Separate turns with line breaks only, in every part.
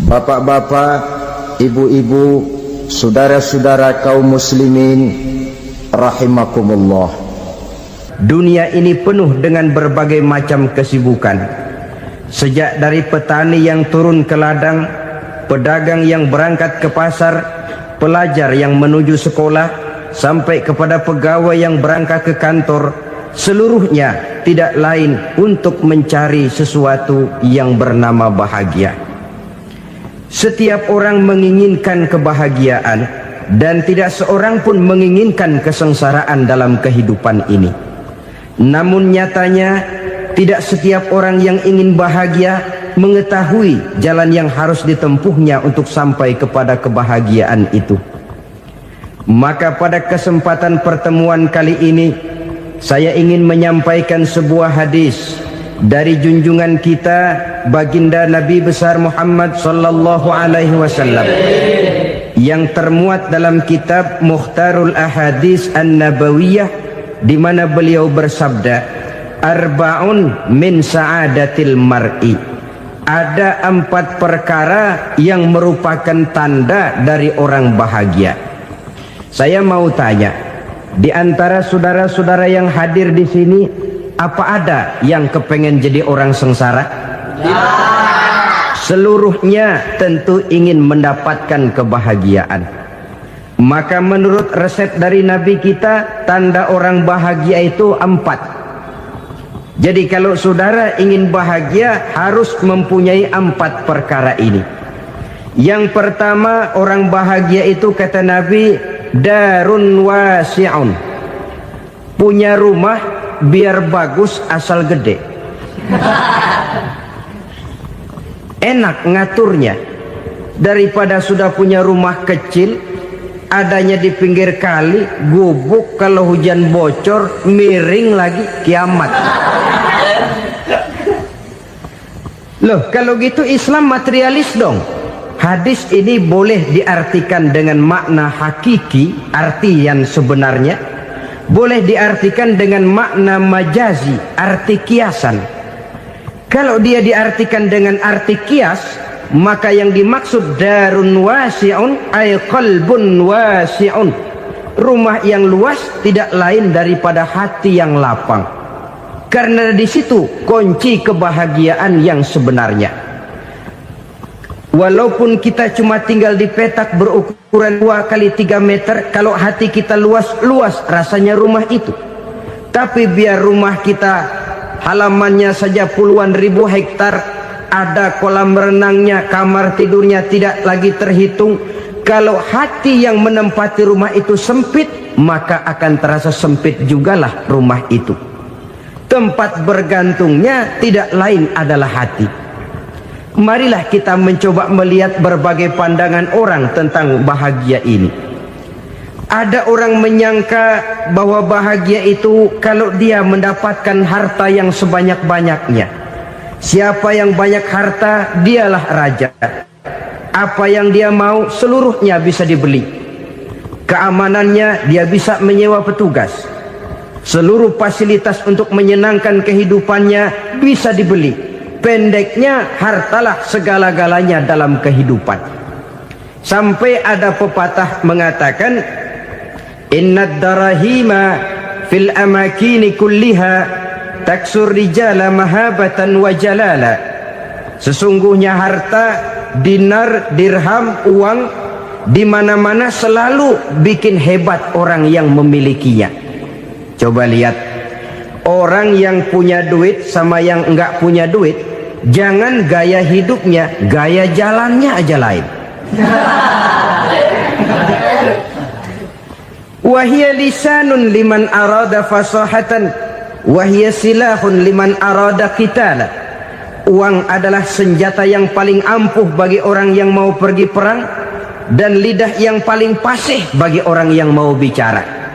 Bapak-bapak, ibu-ibu, saudara-saudara kaum muslimin rahimakumullah.
Dunia ini penuh dengan berbagai macam kesibukan. Sejak dari petani yang turun ke ladang, pedagang yang berangkat ke pasar, pelajar yang menuju sekolah, sampai kepada pegawai yang berangkat ke kantor, seluruhnya tidak lain untuk mencari sesuatu yang bernama bahagia. Setiap orang menginginkan kebahagiaan, dan tidak seorang pun menginginkan kesengsaraan dalam kehidupan ini. Namun nyatanya tidak setiap orang yang ingin bahagia mengetahui jalan yang harus ditempuhnya untuk sampai kepada kebahagiaan itu. Maka pada kesempatan pertemuan kali ini, saya ingin menyampaikan sebuah hadis dari junjungan kita baginda Nabi besar Muhammad sallallahu alaihi wasallam yang termuat dalam kitab Mukhtarul Ahadits An-Nabawiyah, di mana beliau bersabda, arba'un min sa'adatil mar'i. Ada 4 perkara yang merupakan tanda dari orang bahagia. Saya mau tanya, di antara saudara-saudara yang hadir di sini, apa ada yang kepengen jadi orang sengsara? Ya. Seluruhnya tentu ingin mendapatkan kebahagiaan. Maka menurut resep dari Nabi kita, tanda orang bahagia itu 4. Jadi kalau saudara ingin bahagia, harus mempunyai 4 perkara ini. Yang pertama, orang bahagia itu kata Nabi, darun wasi'un. Punya rumah biar bagus asal gede. Enak ngaturnya, daripada sudah punya rumah kecil, adanya di pinggir kali, gubuk, kalau hujan bocor, miring lagi, kiamat. Loh, kalau gitu Islam materialis dong. Hadis ini boleh diartikan dengan makna hakiki, arti yang sebenarnya. Boleh diartikan dengan makna majazi, arti kiasan. Kalau dia diartikan dengan arti kias, maka yang dimaksud darun wasi'un ay qalbun wasi'un. Rumah yang luas tidak lain daripada hati yang lapang. Karena di situ kunci kebahagiaan yang sebenarnya. Walaupun kita cuma tinggal di petak berukuran 2 kali 3 meter, kalau hati kita luas-luas rasanya rumah itu. Tapi biar rumah kita halamannya saja puluhan ribu hektar, ada kolam renangnya, kamar tidurnya tidak lagi terhitung. Kalau hati yang menempati rumah itu sempit, maka akan terasa sempit jugalah rumah itu. Tempat bergantungnya tidak lain adalah hati. Marilah kita mencoba melihat berbagai pandangan orang tentang bahagia ini. Ada orang menyangka bahwa bahagia itu kalau dia mendapatkan harta yang sebanyak-banyaknya. Siapa yang banyak harta, dialah raja. Apa yang dia mau, seluruhnya bisa dibeli. Keamanannya, dia bisa menyewa petugas. Seluruh fasilitas untuk menyenangkan kehidupannya bisa dibeli. Pendeknya, hartalah segala-galanya dalam kehidupan. Sampai ada pepatah mengatakan, innad darahima fil amakini kulliha taksur rijala mahabatan wa jalala. Sesungguhnya harta, dinar, dirham, uang di mana-mana selalu bikin hebat orang yang memilikinya. Coba lihat, orang yang punya duit sama yang enggak punya duit, jangan gaya hidupnya, gaya jalannya aja lain. Wahia lisanun liman arada fasahatan, wahia silahun liman arada qitala. Uang adalah senjata yang paling ampuh bagi orang yang mau pergi perang, dan lidah yang paling fasih bagi orang yang mau bicara.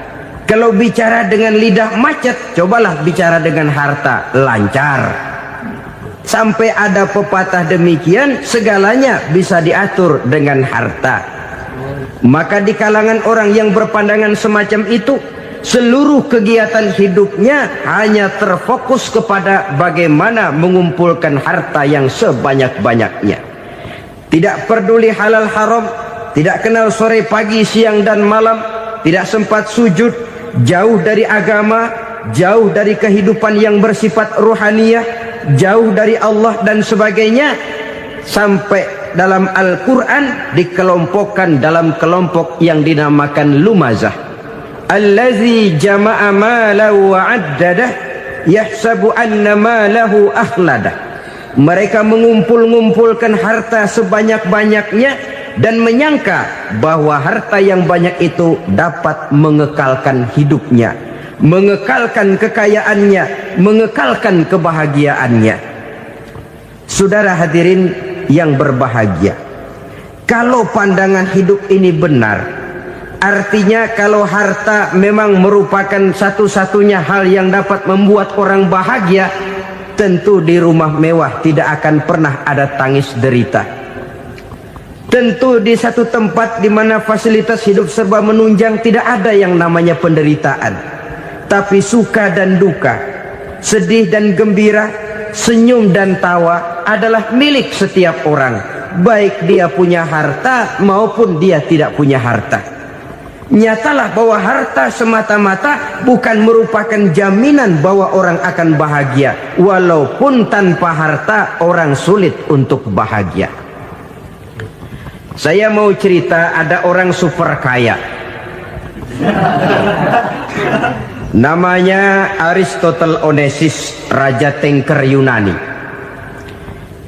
Kalau bicara dengan lidah macet, cobalah bicara dengan harta, lancar. Sampai ada pepatah demikian, segalanya bisa diatur dengan harta. Maka di kalangan orang yang berpandangan semacam itu, seluruh kegiatan hidupnya hanya terfokus kepada bagaimana mengumpulkan harta yang sebanyak-banyaknya. tidak peduli halal haram, tidak kenal sore pagi siang dan malam, tidak sempat sujud, jauh dari agama, jauh dari kehidupan yang bersifat ruhaniyah, jauh dari Allah dan sebagainya, sampai dalam Al-Quran dikelompokkan dalam kelompok yang dinamakan lumazah. Allazi jama'a malahu wa 'addadah yahsabu anna malahu akhladah. Mereka mengumpul-ngumpulkan harta sebanyak-banyaknya dan menyangka bahwa harta yang banyak itu dapat mengekalkan hidupnya, mengekalkan kekayaannya, mengekalkan kebahagiaannya. Saudara hadirin yang berbahagia, kalau pandangan hidup ini benar, artinya kalau harta memang merupakan satu-satunya hal yang dapat membuat orang bahagia, tentu di rumah mewah tidak akan pernah ada tangis derita. Tentu di satu tempat di mana fasilitas hidup serba menunjang tidak ada yang namanya penderitaan. Tapi suka dan duka, sedih dan gembira, senyum dan tawa adalah milik setiap orang, baik dia punya harta maupun dia tidak punya harta. Nyatalah bahwa harta semata-mata bukan merupakan jaminan bahwa orang akan bahagia, walaupun tanpa harta orang sulit untuk bahagia. Saya mau cerita, ada orang super kaya, namanya Aristotle Onesimus, raja tanker Yunani.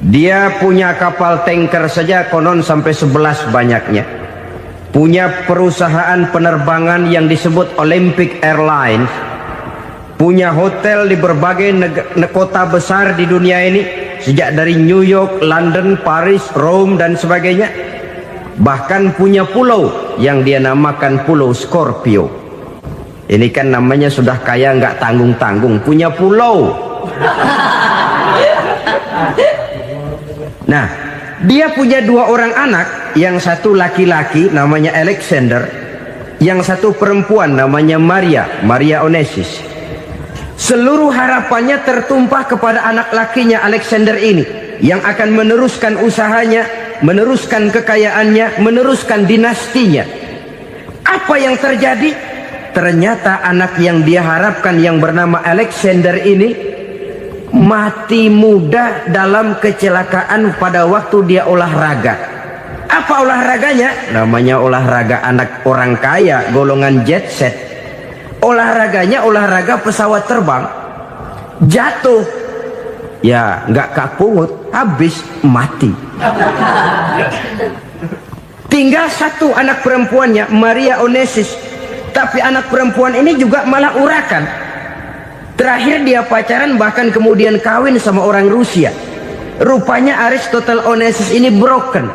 Dia punya kapal tanker saja konon sampai 11 banyaknya. Punya perusahaan penerbangan yang disebut Olympic Airlines, punya hotel di berbagai kota besar di dunia ini, sejak dari New York, London, Paris, Rome dan sebagainya. Bahkan punya pulau yang dia namakan Pulau Scorpio. Ini kan namanya sudah kaya nggak tanggung-tanggung, punya pulau. Nah, dia punya 2 orang anak, yang satu laki-laki namanya Alexander, yang satu perempuan namanya Maria Onesimus. Seluruh harapannya tertumpah kepada anak lakinya Alexander ini, yang akan meneruskan usahanya, meneruskan kekayaannya, meneruskan dinastinya. Apa yang terjadi? Ternyata anak yang dia harapkan yang bernama Alexander ini mati muda dalam kecelakaan pada waktu dia olahraga. Apa olahraganya? Namanya olahraga anak orang kaya, golongan jet set. Olahraganya olahraga pesawat terbang. Jatuh, ya nggak kapungut, habis mati. Tinggal satu anak perempuannya, Maria Onesimus. Tapi anak perempuan ini juga malah urakan. Terakhir dia pacaran, bahkan kemudian kawin sama orang Rusia. Rupanya Aristotle Onesimus ini broken.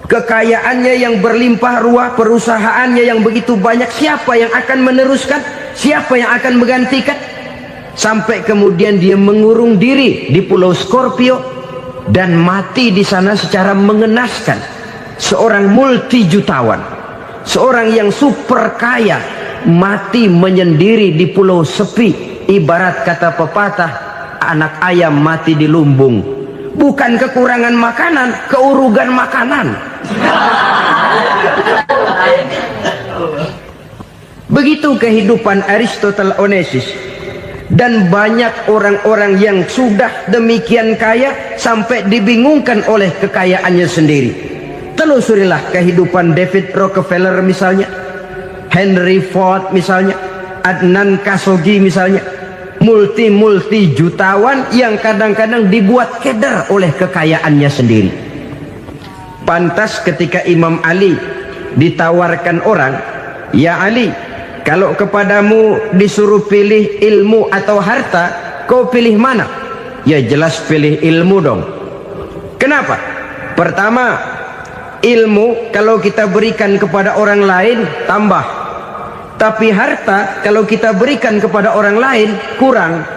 Kekayaannya yang berlimpah ruah, perusahaannya yang begitu banyak, siapa yang akan meneruskan? Siapa yang akan menggantikan? Sampai kemudian dia mengurung diri di Pulau Scorpio dan mati di sana secara mengenaskan. Seorang multi jutawan, seorang yang super kaya, mati menyendiri di pulau sepi. Ibarat kata pepatah, anak ayam mati di lumbung. Bukan kekurangan makanan, keurugan makanan. Begitu kehidupan Aristotle Onesimus. Dan banyak orang-orang yang sudah demikian kaya sampai dibingungkan oleh kekayaannya sendiri. Telusurilah kehidupan David Rockefeller misalnya, Henry Ford misalnya, Adnan Khashoggi misalnya. Multi jutawan yang kadang-kadang dibuat keder oleh kekayaannya sendiri. Pantas ketika Imam Ali ditawarkan orang, "Ya Ali, kalau kepadamu disuruh pilih ilmu atau harta, kau pilih mana?" Ya jelas pilih ilmu dong. Kenapa? Pertama, ilmu kalau kita berikan kepada orang lain tambah. Tapi harta kalau kita berikan kepada orang lain kurang.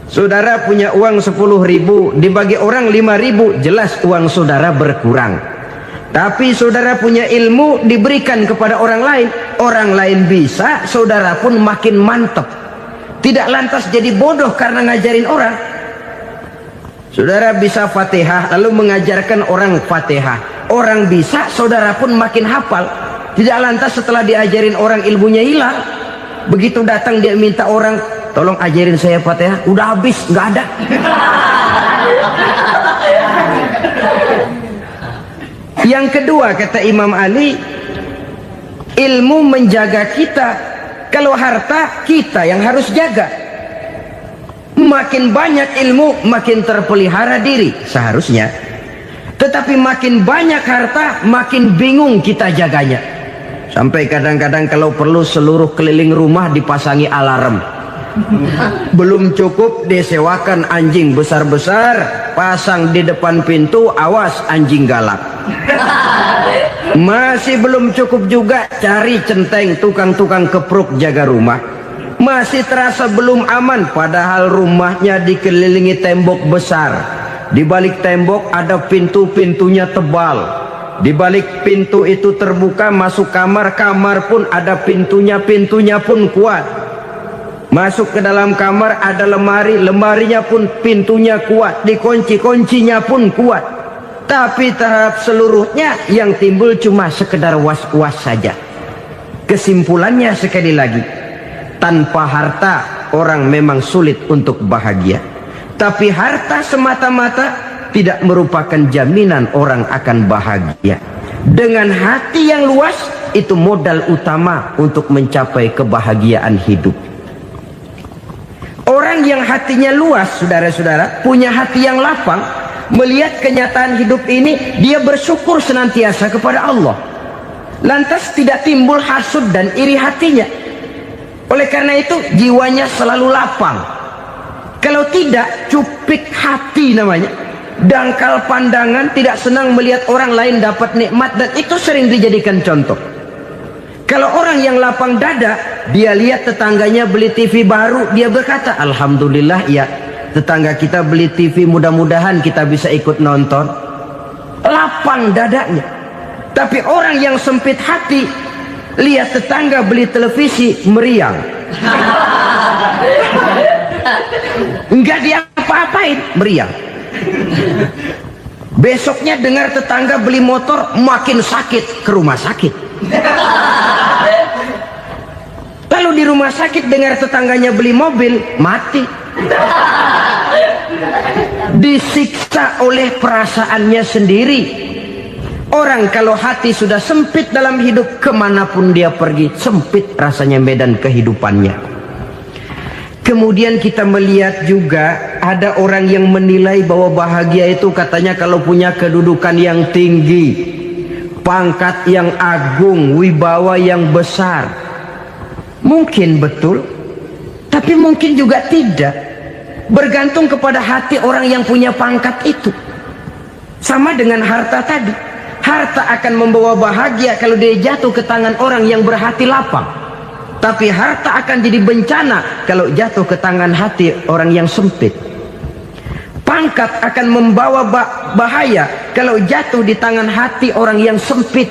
Saudara punya uang 10.000, dibagi orang 5.000, jelas uang saudara berkurang. Tapi saudara punya ilmu, diberikan kepada orang lain bisa, saudara pun makin mantap. Tidak lantas jadi bodoh karena ngajarin orang. Saudara bisa Fatihah lalu mengajarkan orang Fatihah. Orang bisa, saudara pun makin hafal. Tidak lantas setelah diajarin orang ilmunya hilang. Begitu datang dia minta orang, tolong ajarin saya Fatihah, udah habis, nggak ada. Yang kedua kata Imam Ali, ilmu menjaga kita. Kalau harta, kita yang harus jaga. Makin banyak ilmu, makin terpelihara diri seharusnya. Tetapi makin banyak harta, makin bingung kita jaganya. Sampai kadang-kadang kalau perlu seluruh keliling rumah dipasangi alarm. Belum cukup disewakan anjing besar-besar, pasang di depan pintu, awas anjing galak. Masih belum cukup juga, cari centeng tukang-tukang kepruk jaga rumah. Masih terasa belum aman, padahal rumahnya dikelilingi tembok besar. Di balik tembok ada pintu-pintunya tebal. Di balik pintu itu terbuka masuk kamar, kamar pun ada pintunya, pintunya pun kuat. Masuk ke dalam kamar ada lemari, lemarinya pun pintunya kuat, dikunci, kuncinya pun kuat. Tapi tahap seluruhnya yang timbul cuma sekedar was-was saja. Kesimpulannya sekali lagi, tanpa harta orang memang sulit untuk bahagia. Tapi harta semata-mata tidak merupakan jaminan orang akan bahagia. Dengan hati yang luas, itu modal utama untuk mencapai kebahagiaan hidup. Orang yang hatinya luas, saudara-saudara, punya hati yang lapang, melihat kenyataan hidup ini, dia bersyukur senantiasa kepada Allah. Lantas tidak timbul hasud dan iri hatinya. Oleh karena itu, jiwanya selalu lapang. Kalau tidak, cupik hati namanya. Dangkal pandangan, tidak senang melihat orang lain dapat nikmat, dan itu sering dijadikan contoh. Kalau orang yang lapang dada, dia lihat tetangganya beli TV baru, dia berkata, alhamdulillah ya, tetangga kita beli TV, mudah-mudahan kita bisa ikut nonton. Lapang dadanya. Tapi orang yang sempit hati, lihat tetangga beli televisi, meriang. Enggak diapa-apain, meriang. Besoknya dengar tetangga beli motor, makin sakit, ke rumah sakit. Lalu di rumah sakit dengar tetangganya beli mobil, mati. Disiksa oleh perasaannya sendiri. Orang kalau hati sudah sempit dalam hidup, kemanapun dia pergi, sempit rasanya medan kehidupannya. Kemudian kita melihat juga ada orang yang menilai bahwa bahagia itu katanya kalau punya kedudukan yang tinggi, pangkat yang agung, wibawa yang besar. Mungkin betul, tapi mungkin juga tidak. Bergantung kepada hati orang yang punya pangkat itu. Sama dengan harta tadi. Harta akan membawa bahagia kalau dia jatuh ke tangan orang yang berhati lapang. Tapi harta akan jadi bencana kalau jatuh ke tangan hati orang yang sempit. Pangkat akan membawa bahaya kalau jatuh di tangan hati orang yang sempit.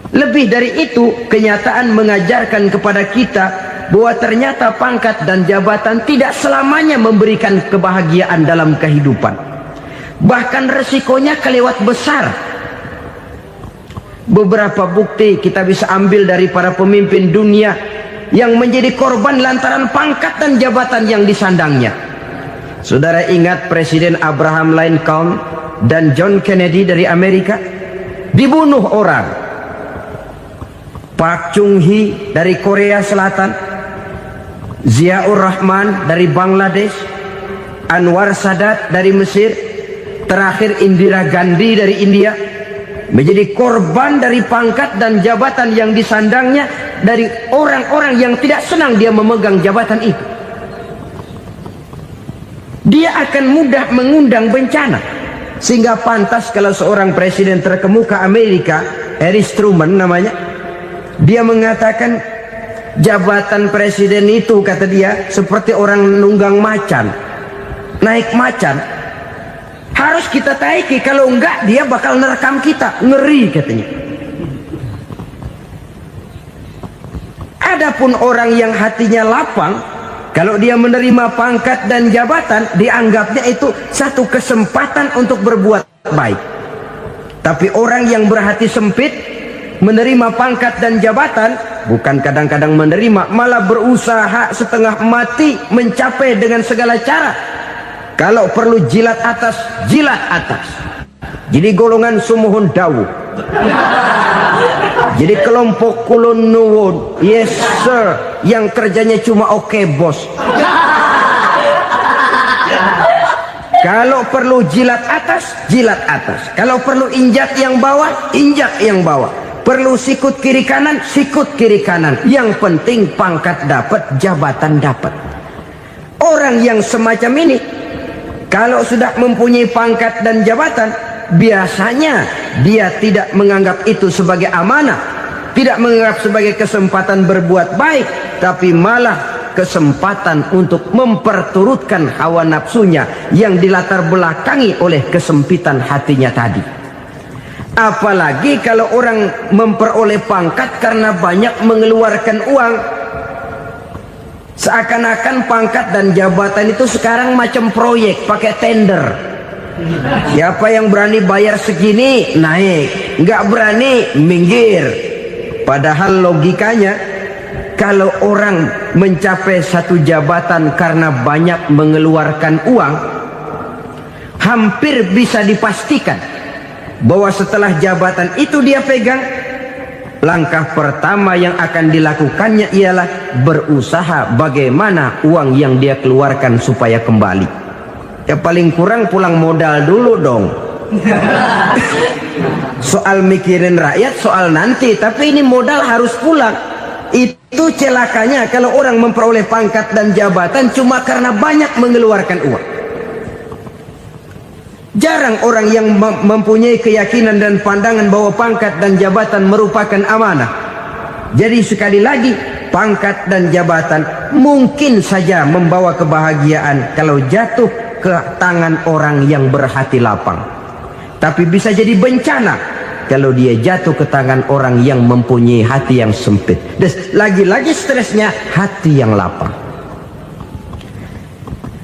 Lebih dari itu, kenyataan mengajarkan kepada kita bahwa ternyata pangkat dan jabatan tidak selamanya memberikan kebahagiaan dalam kehidupan. Bahkan resikonya kelewat besar. Beberapa bukti kita bisa ambil dari para pemimpin dunia yang menjadi korban lantaran pangkat dan jabatan yang disandangnya. Saudara ingat Presiden Abraham Lincoln dan John Kennedy dari Amerika? Dibunuh orang. Park Chung-hee dari Korea Selatan, Ziaur Rahman dari Bangladesh, Anwar Sadat dari Mesir, terakhir Indira Gandhi dari India, menjadi korban dari pangkat dan jabatan yang disandangnya dari orang-orang yang tidak senang dia memegang jabatan itu. Dia akan mudah mengundang bencana. Sehingga pantas kalau seorang presiden terkemuka Amerika, Harry Truman namanya, dia mengatakan jabatan presiden itu, kata dia, seperti orang nunggang macan, naik macan. Harus kita taiki, kalau enggak dia bakal nerekam kita, ngeri katanya. Adapun orang yang hatinya lapang, Kalau dia menerima pangkat dan jabatan, dianggapnya itu satu kesempatan untuk berbuat baik. Tapi orang yang berhati sempit, menerima pangkat dan jabatan, bukan kadang-kadang menerima, malah berusaha setengah mati mencapai dengan segala cara. Kalau perlu jilat atas, jilat atas. Jadi golongan sumuhun dawu. Jadi kelompok kulon nuwun, yes sir, yang kerjanya cuma oke bos. Kalau perlu jilat atas, jilat atas. Kalau perlu injak yang bawah, injak yang bawah. Perlu sikut kiri kanan, sikut kiri kanan. Yang penting pangkat dapat, jabatan dapat. Orang yang semacam ini, kalau sudah mempunyai pangkat dan jabatan, biasanya dia tidak menganggap itu sebagai amanah, tidak menganggap sebagai kesempatan berbuat baik, tapi malah kesempatan untuk memperturutkan hawa nafsunya yang dilatar belakangi oleh kesempitan hatinya tadi. Apalagi kalau orang memperoleh pangkat karena banyak mengeluarkan uang. Seakan-akan pangkat dan jabatan itu sekarang macam proyek, pakai tender. Siapa yang berani bayar segini, naik. Nggak berani, minggir. Padahal logikanya, kalau orang mencapai satu jabatan karena banyak mengeluarkan uang, hampir bisa dipastikan bahwa setelah jabatan itu dia pegang, langkah pertama yang akan dilakukannya ialah berusaha bagaimana uang yang dia keluarkan supaya kembali. Ya paling kurang pulang modal dulu dong. Soal mikirin rakyat soal nanti, tapi ini modal harus pulang. Itu celakanya kalau orang memperoleh pangkat dan jabatan cuma karena banyak mengeluarkan uang. Jarang orang yang mempunyai keyakinan dan pandangan bahwa pangkat dan jabatan merupakan amanah. Jadi sekali lagi, pangkat dan jabatan mungkin saja membawa kebahagiaan kalau jatuh ke tangan orang yang berhati lapang. Tapi bisa jadi bencana kalau dia jatuh ke tangan orang yang mempunyai hati yang sempit. Dan lagi-lagi stresnya hati yang lapang.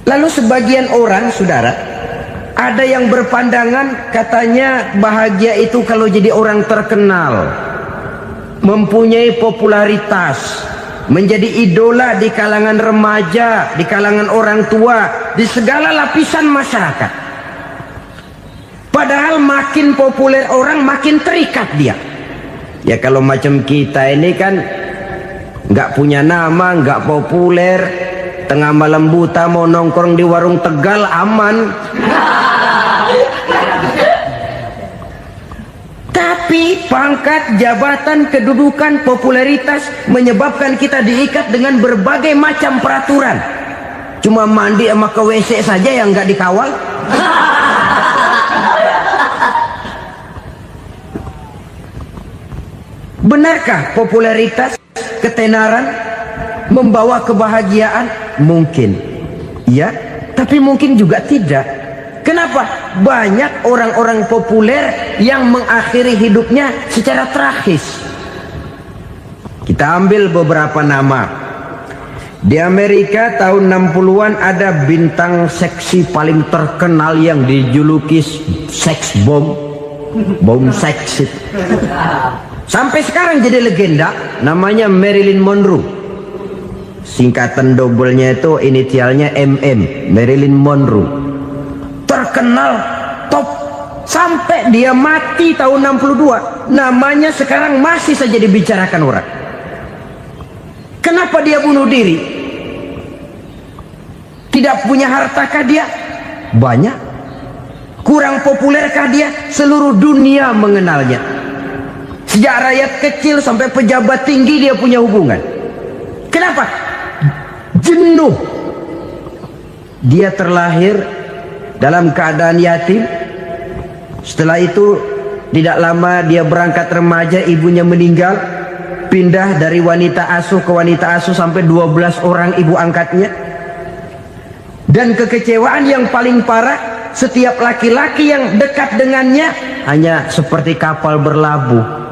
Lalu sebagian orang, saudara, ada yang berpandangan katanya bahagia itu kalau jadi orang terkenal, mempunyai popularitas, menjadi idola di kalangan remaja, di kalangan orang tua, di segala lapisan masyarakat. Padahal makin populer orang, makin terikat dia. Ya kalau macam kita ini kan nggak punya nama, nggak populer, tengah malam buta mau nongkrong di warung Tegal aman. Tapi pangkat, jabatan, kedudukan, popularitas menyebabkan kita diikat dengan berbagai macam peraturan. Cuma mandi sama ke WC saja yang nggak dikawal. Benarkah popularitas, ketenaran membawa kebahagiaan? Mungkin. Ya, tapi mungkin juga tidak. Kenapa? Banyak orang-orang populer yang mengakhiri hidupnya secara tragis. Kita ambil beberapa nama. Di Amerika tahun 60-an ada bintang seksi paling terkenal yang dijuluki sex bomb. Bom seks. Sampai sekarang jadi legenda, namanya Marilyn Monroe. Singkatan dobelnya itu inisialnya MM, Marilyn Monroe. Terkenal top sampai dia mati tahun 62. Namanya sekarang masih saja dibicarakan orang. Kenapa dia bunuh diri? Tidak punya hartakah dia? Banyak. Kurang populerkah dia? Seluruh dunia mengenalnya. Sejak rakyat kecil sampai pejabat tinggi dia punya hubungan. Kenapa? Jenuh. Dia terlahir dalam keadaan yatim. Setelah itu tidak lama dia berangkat remaja, ibunya meninggal. Pindah dari wanita asuh ke wanita asuh sampai 12 orang ibu angkatnya. Dan kekecewaan yang paling parah, setiap laki-laki yang dekat dengannya hanya seperti kapal berlabuh.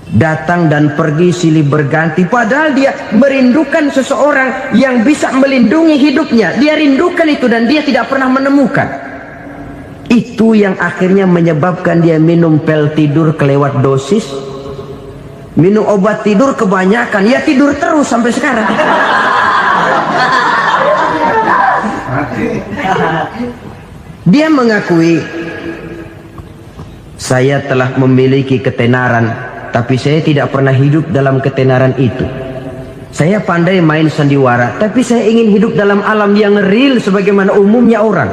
datang dan pergi silih berganti, padahal dia merindukan seseorang yang bisa melindungi hidupnya. Dia rindukan itu dan dia tidak pernah menemukan. Itu yang akhirnya menyebabkan dia minum pil tidur kelewat dosis, minum obat tidur kebanyakan, ya tidur terus sampai sekarang. Dia mengakui, saya telah memiliki ketenaran, tapi saya tidak pernah hidup dalam ketenaran itu. Saya pandai main sandiwara, tapi saya ingin hidup dalam alam yang real sebagaimana umumnya orang.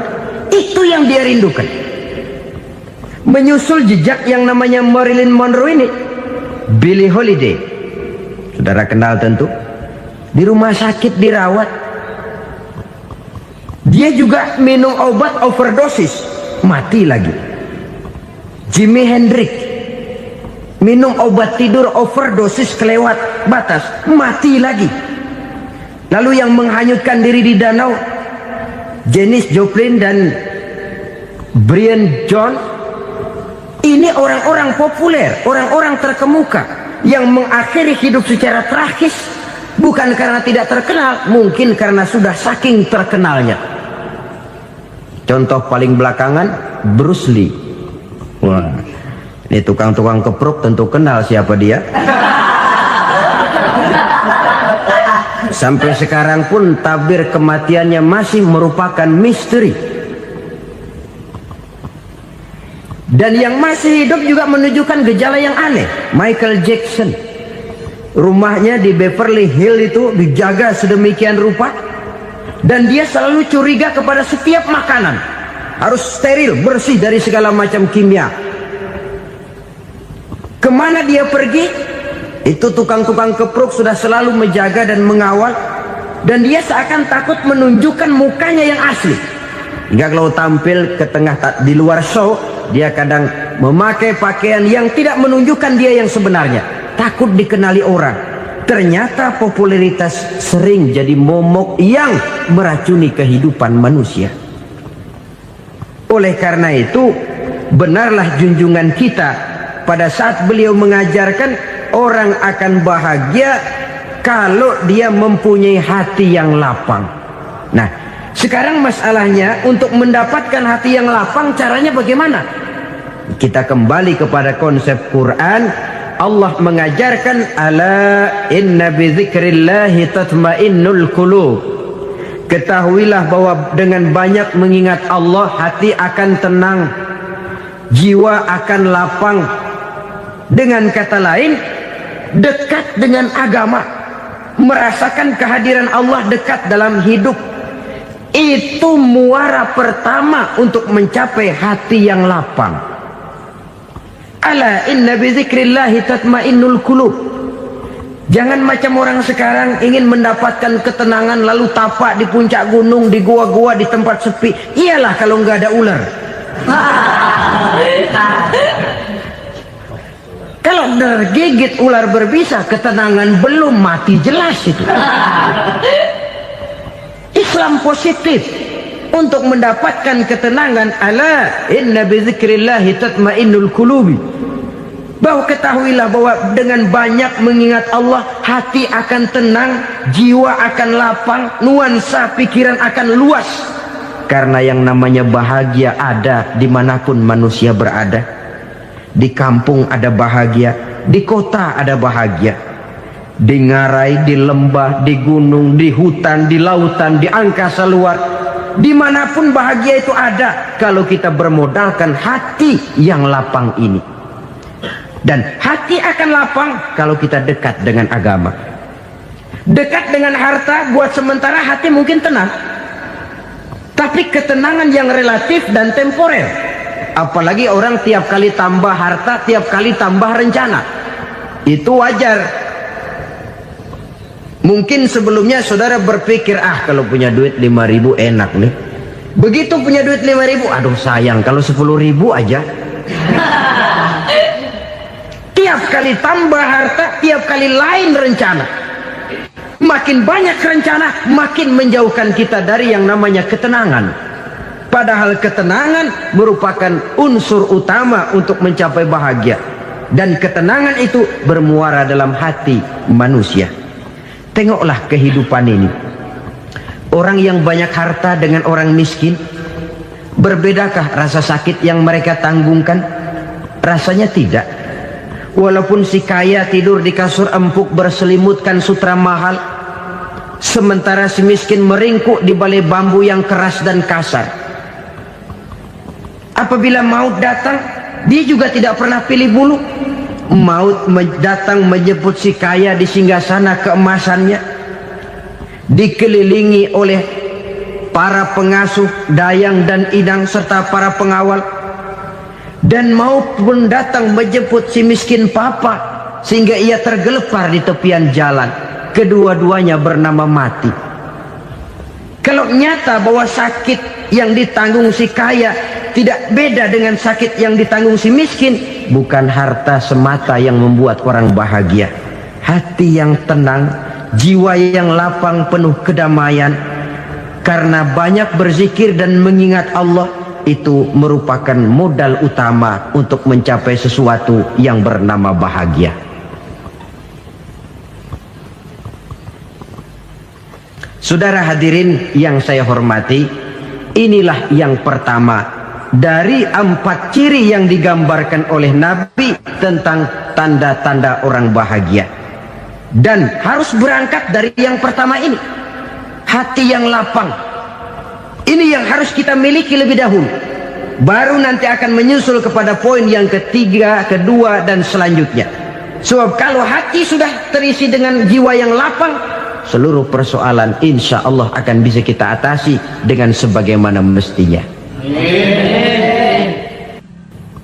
Itu yang dia rindukan. Menyusul jejak yang namanya Marilyn Monroe ini, Billie Holiday, saudara kenal tentu, di rumah sakit dirawat. Dia juga minum obat overdosis, mati lagi. Jimi Hendrix minum obat tidur overdosis kelewat batas, mati lagi. Lalu yang menghanyutkan diri di danau, Janis Joplin dan Brian Jones. Ini orang-orang populer, orang-orang terkemuka yang mengakhiri hidup secara tragis, bukan karena tidak terkenal, mungkin karena sudah saking terkenalnya. Contoh paling belakangan, Bruce Lee. Wah, ini tukang-tukang keprok tentu kenal siapa dia. Sampai sekarang pun tabir kematiannya masih merupakan misteri. Dan yang masih hidup juga menunjukkan gejala yang aneh. Michael Jackson, rumahnya di Beverly Hills itu dijaga sedemikian rupa, dan dia selalu curiga kepada setiap makanan harus steril, bersih dari segala macam kimia. Kemana dia pergi, itu tukang-tukang keprok sudah selalu menjaga dan mengawal, dan dia seakan takut menunjukkan mukanya yang asli. Hingga kalau tampil ke tengah di luar show, dia kadang memakai pakaian yang tidak menunjukkan dia yang sebenarnya, takut dikenali orang. Ternyata popularitas sering jadi momok yang meracuni kehidupan manusia. Oleh karena itu, benarlah junjungan kita pada saat beliau mengajarkan orang akan bahagia kalau dia mempunyai hati yang lapang. Nah, sekarang masalahnya untuk mendapatkan hati yang lapang, caranya bagaimana? Kita kembali kepada konsep Quran. Allah mengajarkan, ala inna bizikrillahi tatmainnul qulub. Ketahuilah bahwa dengan banyak mengingat Allah, hati akan tenang, jiwa akan lapang. Dengan kata lain, dekat dengan agama, merasakan kehadiran Allah dekat dalam hidup. Itu muara pertama untuk mencapai hati yang lapang. Ala inna bizikrillahi tatmainnul qulub. Jangan macam orang sekarang ingin mendapatkan ketenangan lalu tapak di puncak gunung, di gua-gua, di tempat sepi. Iyalah kalau nggak ada ular. Kalau tergigit ular berbisa, ketenangan belum, mati jelas itu. Islam positif untuk mendapatkan ketenangan. Ala inna bizikrillahi tatmainnul qulubi. Bahwa ketahuilah bahwa dengan banyak mengingat Allah, hati akan tenang, jiwa akan lapang, nuansa pikiran akan luas. Karena yang namanya bahagia ada dimanapun manusia berada. Di kampung ada bahagia, di kota ada bahagia, di ngarai, di lembah, di gunung, di hutan, di lautan, di angkasa luar, dimanapun bahagia itu ada kalau kita bermodalkan hati yang lapang ini. Dan hati akan lapang kalau kita dekat dengan agama. Dekat dengan harta buat sementara hati mungkin tenang, tapi ketenangan yang relatif dan temporer. Apalagi orang tiap kali tambah harta, tiap kali tambah rencana. Itu wajar. Mungkin sebelumnya saudara berpikir, kalau punya duit 5.000 enak nih. Begitu punya duit 5.000, aduh sayang kalau 10.000 aja. Tiap kali tambah harta, tiap kali lain rencana. Makin banyak rencana, makin menjauhkan kita dari yang namanya ketenangan. Padahal ketenangan merupakan unsur utama untuk mencapai bahagia. dan ketenangan itu bermuara dalam hati manusia. Tengoklah kehidupan ini. Orang yang banyak harta dengan orang miskin, berbedakah rasa sakit yang mereka tanggungkan? Rasanya tidak. Walaupun si kaya tidur di kasur empuk berselimutkan sutra mahal, sementara si miskin meringkuk di balai bambu yang keras dan kasar. Apabila maut datang, dia juga tidak pernah pilih bulu. Maut datang menjemput si kaya di singgasana keemasannya, dikelilingi oleh para pengasuh, dayang dan idang serta para pengawal. Dan maut pun datang menjemput si miskin papa, sehingga ia tergelepar di tepian jalan. Kedua-duanya bernama mati. Kalau nyata bahwa sakit yang ditanggung si kaya tidak beda dengan sakit yang ditanggung si miskin, bukan harta semata yang membuat orang bahagia. Hati yang tenang, jiwa yang lapang penuh kedamaian karena banyak berzikir dan mengingat Allah, itu merupakan modal utama untuk mencapai sesuatu yang bernama bahagia. Saudara hadirin yang saya hormati, inilah yang pertama dari 4 ciri yang digambarkan oleh Nabi tentang tanda-tanda orang bahagia. Dan harus berangkat dari yang pertama ini, hati yang lapang. Ini yang harus kita miliki lebih dahulu, baru nanti akan menyusul kepada poin yang ketiga, kedua dan selanjutnya. Sebab kalau hati sudah terisi dengan jiwa yang lapang, seluruh persoalan insya Allah akan bisa kita atasi dengan sebagaimana mestinya.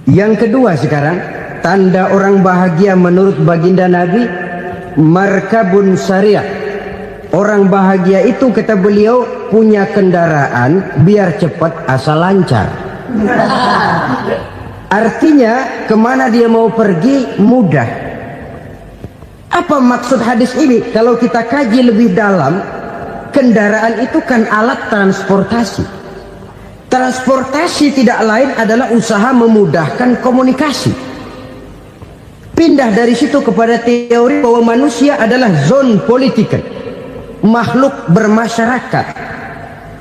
Yang kedua sekarang, tanda orang bahagia menurut baginda Nabi, markabun syariah. Orang bahagia itu, kata beliau, punya kendaraan biar cepat asal lancar. Artinya kemana dia mau pergi mudah. Apa maksud hadis ini? Kalau kita kaji lebih dalam, kendaraan itu kan alat transportasi. Transportasi tidak lain adalah usaha memudahkan komunikasi. Pindah dari situ kepada teori bahwa manusia adalah zon political, makhluk bermasyarakat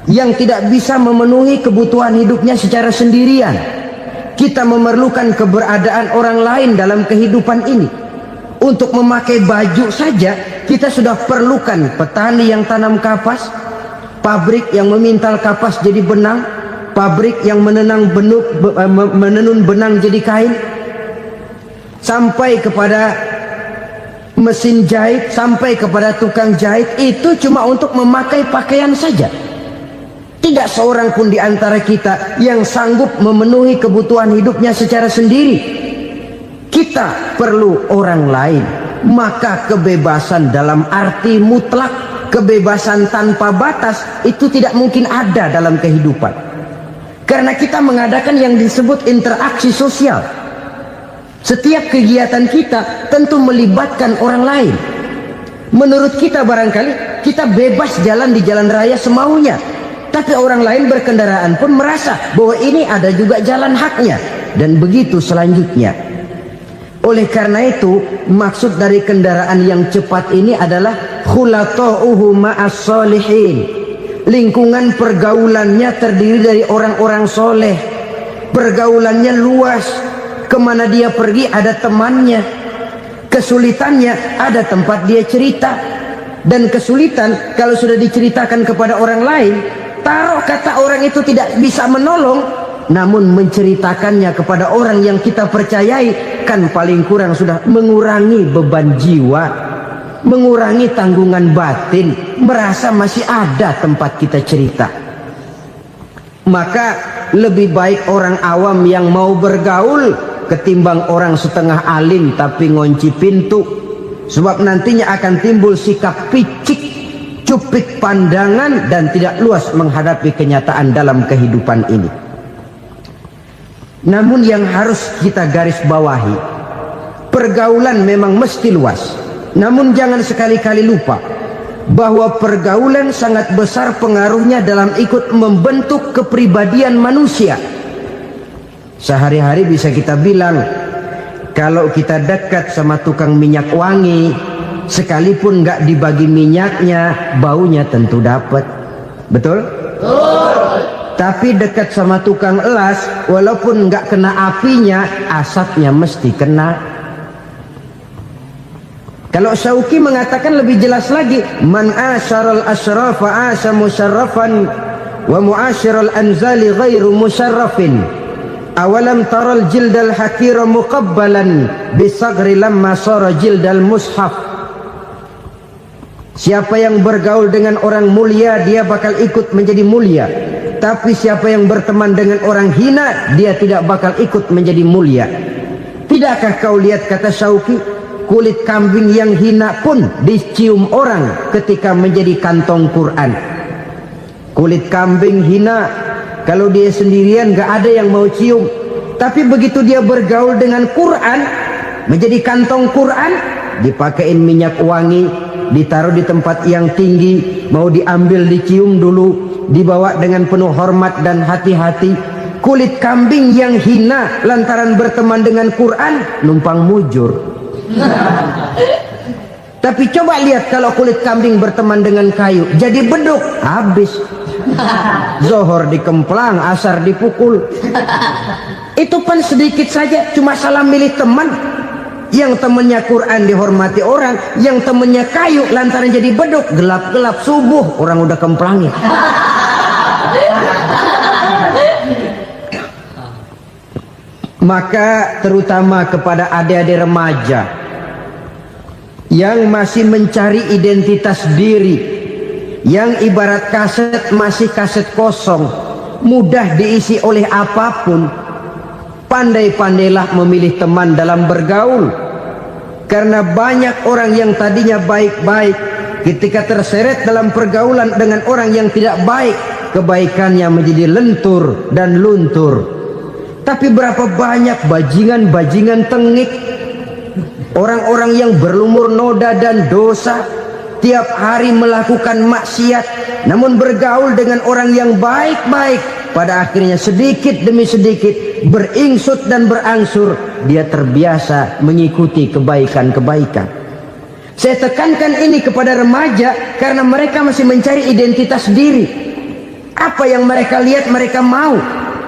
yang tidak bisa memenuhi kebutuhan hidupnya secara sendirian. Kita memerlukan keberadaan orang lain dalam kehidupan ini. Untuk memakai baju saja kita sudah perlukan petani yang tanam kapas, pabrik yang memintal kapas jadi benang, pabrik yang menenun benang jadi kain, sampai kepada mesin jahit, sampai kepada tukang jahit. Itu cuma untuk memakai pakaian saja. Tidak seorang pun di antara kita yang sanggup memenuhi kebutuhan hidupnya secara sendiri. Kita perlu orang lain. Maka kebebasan dalam arti mutlak, kebebasan tanpa batas, itu tidak mungkin ada dalam kehidupan. Karena kita mengadakan yang disebut interaksi sosial. Setiap kegiatan kita tentu melibatkan orang lain. Menurut kita barangkali kita bebas jalan di jalan raya semaunya, tapi orang lain berkendaraan pun merasa bahwa ini ada juga jalan haknya, dan begitu selanjutnya. Oleh karena itu, maksud dari kendaraan yang cepat ini adalah khulatuhu ma'as solihin. Lingkungan pergaulannya terdiri dari orang-orang soleh. Pergaulannya luas. Kemana dia pergi ada temannya. Kesulitannya ada tempat dia cerita. Dan kesulitan kalau sudah diceritakan kepada orang lain, taruh kata orang itu tidak bisa menolong, namun menceritakannya kepada orang yang kita percayai, kan paling kurang sudah mengurangi beban jiwa, mengurangi tanggungan batin, merasa masih ada tempat kita cerita. Maka lebih baik orang awam yang mau bergaul ketimbang orang setengah alim tapi ngunci pintu. Sebab nantinya akan timbul sikap picik, cupik pandangan, dan tidak luas menghadapi kenyataan dalam kehidupan ini. Namun yang harus kita garis bawahi, pergaulan memang mesti luas. Namun jangan sekali-kali lupa bahwa pergaulan sangat besar pengaruhnya dalam ikut membentuk kepribadian manusia. Sehari-hari bisa kita bilang, Kalau kita dekat sama tukang minyak wangi, sekalipun nggak dibagi minyaknya, baunya tentu dapat. Betul? Tapi dekat sama tukang elas, walaupun nggak kena apinya, asapnya mesti kena. Kalau Syauqi mengatakan lebih jelas lagi, man asyaral asrafa asa musyarrafan wa muasyiral anzali ghairu musyarrafin. Awalam taral jildal hakira muqabbalan bisagri lamma sara jildal mushaf. Siapa yang bergaul dengan orang mulia, dia bakal ikut menjadi mulia. Tapi siapa yang berteman dengan orang hina, dia tidak bakal ikut menjadi mulia. Tidakkah kau lihat, kata Syauqi, kulit kambing yang hina pun dicium orang ketika menjadi kantong Quran. Kulit kambing hina, kalau dia sendirian gak ada yang mau cium. Tapi begitu dia bergaul dengan Quran, menjadi kantong Quran, dipakein minyak wangi, ditaruh di tempat yang tinggi, mau diambil dicium dulu, dibawa dengan penuh hormat dan hati-hati. Kulit kambing yang hina lantaran berteman dengan Quran, numpang mujur. Tapi coba lihat kalau kulit kambing berteman dengan kayu, jadi beduk, habis. Zohor dikemplang, asar dipukul. Itu pun sedikit saja, cuma salah milih teman. Yang temannya Quran dihormati orang, yang temannya kayu lantaran jadi beduk, gelap-gelap subuh orang udah kemplangin. Maka terutama kepada adik-adik remaja yang masih mencari identitas diri, yang ibarat kaset masih kaset kosong, mudah diisi oleh apapun, pandai-pandailah memilih teman dalam bergaul. Karena banyak orang yang tadinya baik-baik, ketika terseret dalam pergaulan dengan orang yang tidak baik, kebaikannya menjadi lentur dan luntur. Tapi berapa banyak bajingan-bajingan tengik, orang-orang yang berlumur noda dan dosa, tiap hari melakukan maksiat, namun bergaul dengan orang yang baik-baik, pada akhirnya sedikit demi sedikit beringsut dan berangsur dia terbiasa mengikuti kebaikan-kebaikan. Saya tekankan ini kepada remaja karena mereka masih mencari identitas diri. Apa yang mereka lihat mereka mau,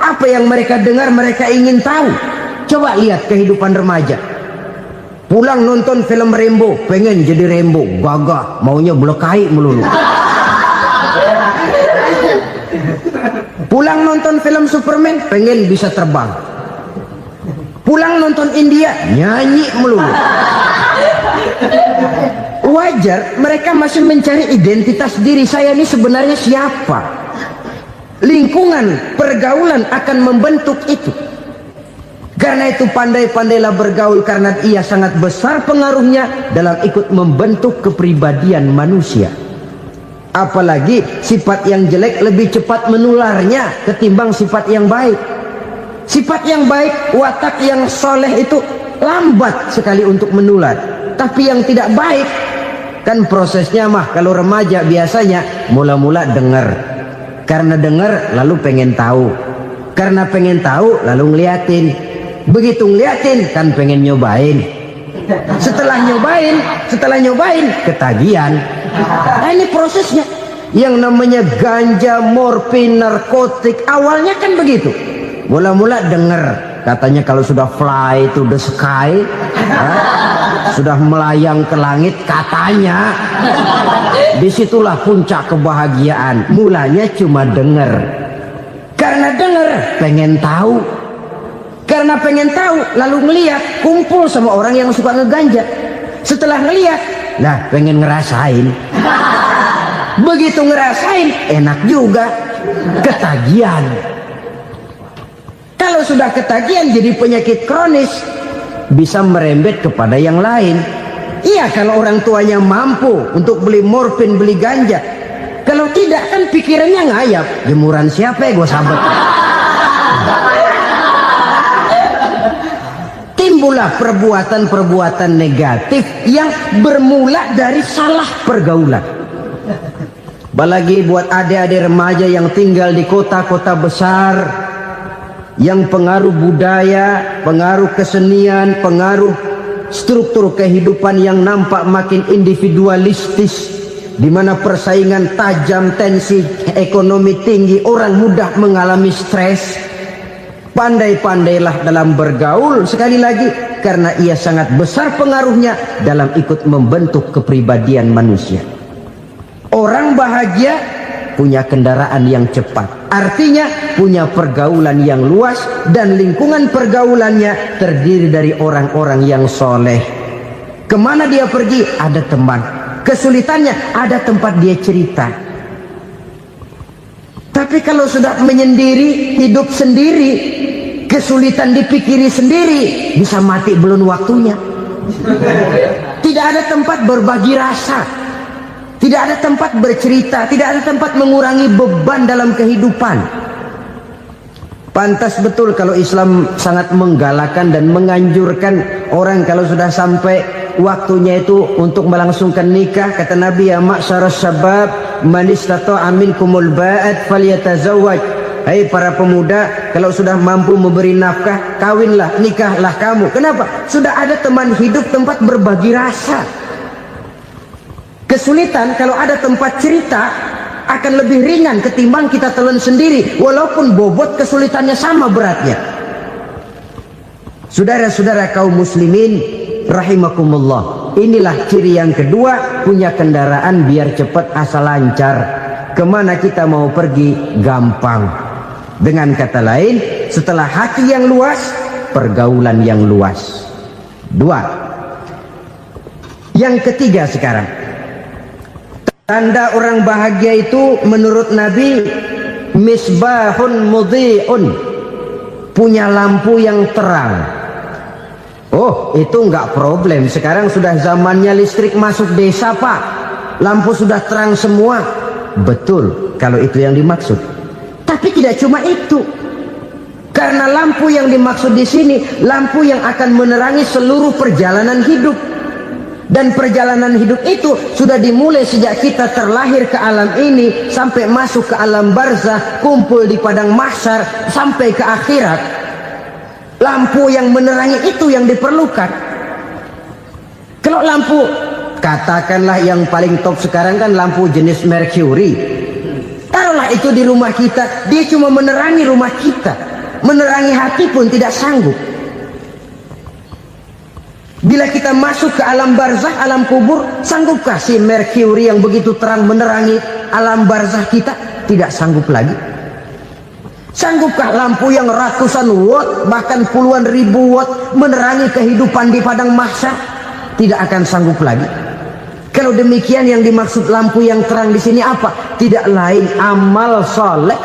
apa yang mereka dengar mereka ingin tahu. Coba lihat kehidupan remaja. Pulang nonton film Rambo, pengen jadi Rambo, gagah, maunya belekai melulu. Pulang nonton film Superman, pengen bisa terbang. Pulang nonton India, nyanyi melulu. Wajar, mereka masih mencari identitas diri. Saya ini sebenarnya siapa? Lingkungan, pergaulan akan membentuk itu. Karena itu pandai-pandailah bergaul, karena ia sangat besar pengaruhnya dalam ikut membentuk kepribadian manusia. Apalagi sifat yang jelek lebih cepat menularnya ketimbang sifat yang baik. Sifat yang baik, watak yang soleh itu lambat sekali untuk menular. Tapi yang tidak baik, kan prosesnya mah kalau remaja biasanya mula-mula dengar. Karena dengar lalu pengen tahu. Karena pengen tahu lalu ngeliatin. Begitu ngeliatin kan pengen nyobain. Setelah nyobain ketagihan. Nah, ini prosesnya. Yang namanya ganja, morfin, narkotik, awalnya kan begitu. Mula-mula denger, katanya kalau sudah fly to the sky, sudah melayang ke langit, katanya disitulah puncak kebahagiaan. Mulanya cuma denger. Karena denger pengen tahu. Karena pengen tahu lalu ngeliat, kumpul sama orang yang suka ngeganja. Setelah ngeliat, nah pengen ngerasain. Begitu ngerasain enak juga, ketagihan. Kalau sudah ketagihan jadi penyakit kronis, bisa merembet kepada yang lain. Iya, kalau orang tuanya mampu untuk beli morfin, beli ganja. Kalau tidak kan pikirannya ngayap, jemuran siapa ya gue sabet. Timbullah perbuatan-perbuatan negatif yang bermula dari salah pergaulan. Apalagi buat adik-adik remaja yang tinggal di kota-kota besar, yang pengaruh budaya, pengaruh kesenian, pengaruh struktur kehidupan yang nampak makin individualistis, di mana persaingan tajam, tensi ekonomi tinggi, orang mudah mengalami stres. Pandai-pandailah dalam bergaul, sekali lagi, karena ia sangat besar pengaruhnya dalam ikut membentuk kepribadian manusia. Orang bahagia punya kendaraan yang cepat, artinya punya pergaulan yang luas, dan lingkungan pergaulannya terdiri dari orang-orang yang soleh. Kemana dia pergi ada teman, kesulitannya ada tempat dia cerita. Tapi kalau sudah menyendiri, hidup sendiri, kesulitan dipikiri sendiri, bisa mati belum waktunya. Tidak ada tempat berbagi rasa, tidak ada tempat bercerita, tidak ada tempat mengurangi beban dalam kehidupan. Pantas betul kalau Islam sangat menggalakkan dan menganjurkan orang kalau sudah sampai waktunya itu untuk melangsungkan nikah. Kata Nabi, ya ma'syaras syabab man istata'a minkumul ba'at falyatazawwaj. Hai para pemuda, kalau sudah mampu memberi nafkah, kawinlah, nikahlah kamu. Kenapa? Sudah ada teman hidup, tempat berbagi rasa. Kesulitan kalau ada tempat cerita akan lebih ringan ketimbang kita telan sendiri, walaupun bobot kesulitannya sama beratnya. Saudara-saudara kaum muslimin rahimakumullah, inilah ciri yang kedua, punya kendaraan biar cepat asal lancar. Kemana kita mau pergi gampang. Dengan kata lain, setelah hati yang luas, pergaulan yang luas. Dua. Yang ketiga sekarang, tanda orang bahagia itu menurut Nabi, misbahun mudhi'un, punya lampu yang terang. Oh, itu enggak problem. Sekarang sudah zamannya listrik masuk desa, Pak. Lampu sudah terang semua. Betul, kalau itu yang dimaksud. Tapi tidak cuma itu. Karena lampu yang dimaksud di sini, lampu yang akan menerangi seluruh perjalanan hidup. Dan perjalanan hidup itu sudah dimulai sejak kita terlahir ke alam ini, sampai masuk ke alam barzah, kumpul di padang mahsyar, sampai ke akhirat. Lampu yang menerangi itu yang diperlukan. Kalau lampu, katakanlah yang paling top sekarang kan lampu jenis Mercury. Taruhlah itu di rumah kita, dia cuma menerangi rumah kita, menerangi hati pun tidak sanggup. Bila kita masuk ke alam barzah, alam kubur, sanggupkah si Mercury yang begitu terang menerangi alam barzah kita? Tidak sanggup lagi. Sanggupkah lampu yang ratusan watt, bahkan puluhan ribu watt menerangi kehidupan di padang mahsyar? Tidak akan sanggup lagi. Kalau demikian, yang dimaksud lampu yang terang di sini apa? Tidak lain amal soleh,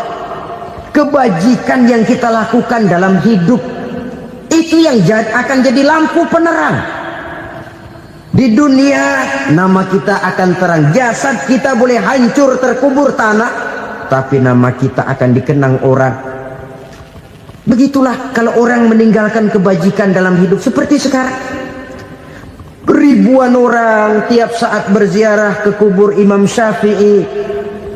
kebajikan yang kita lakukan dalam hidup. Itu yang akan jadi lampu penerang. Di dunia nama kita akan terang, jasad kita boleh hancur terkubur tanah, tapi nama kita akan dikenang orang. Begitulah kalau orang meninggalkan kebajikan dalam hidup seperti sekarang. Ribuan orang tiap saat berziarah ke kubur Imam Syafi'i,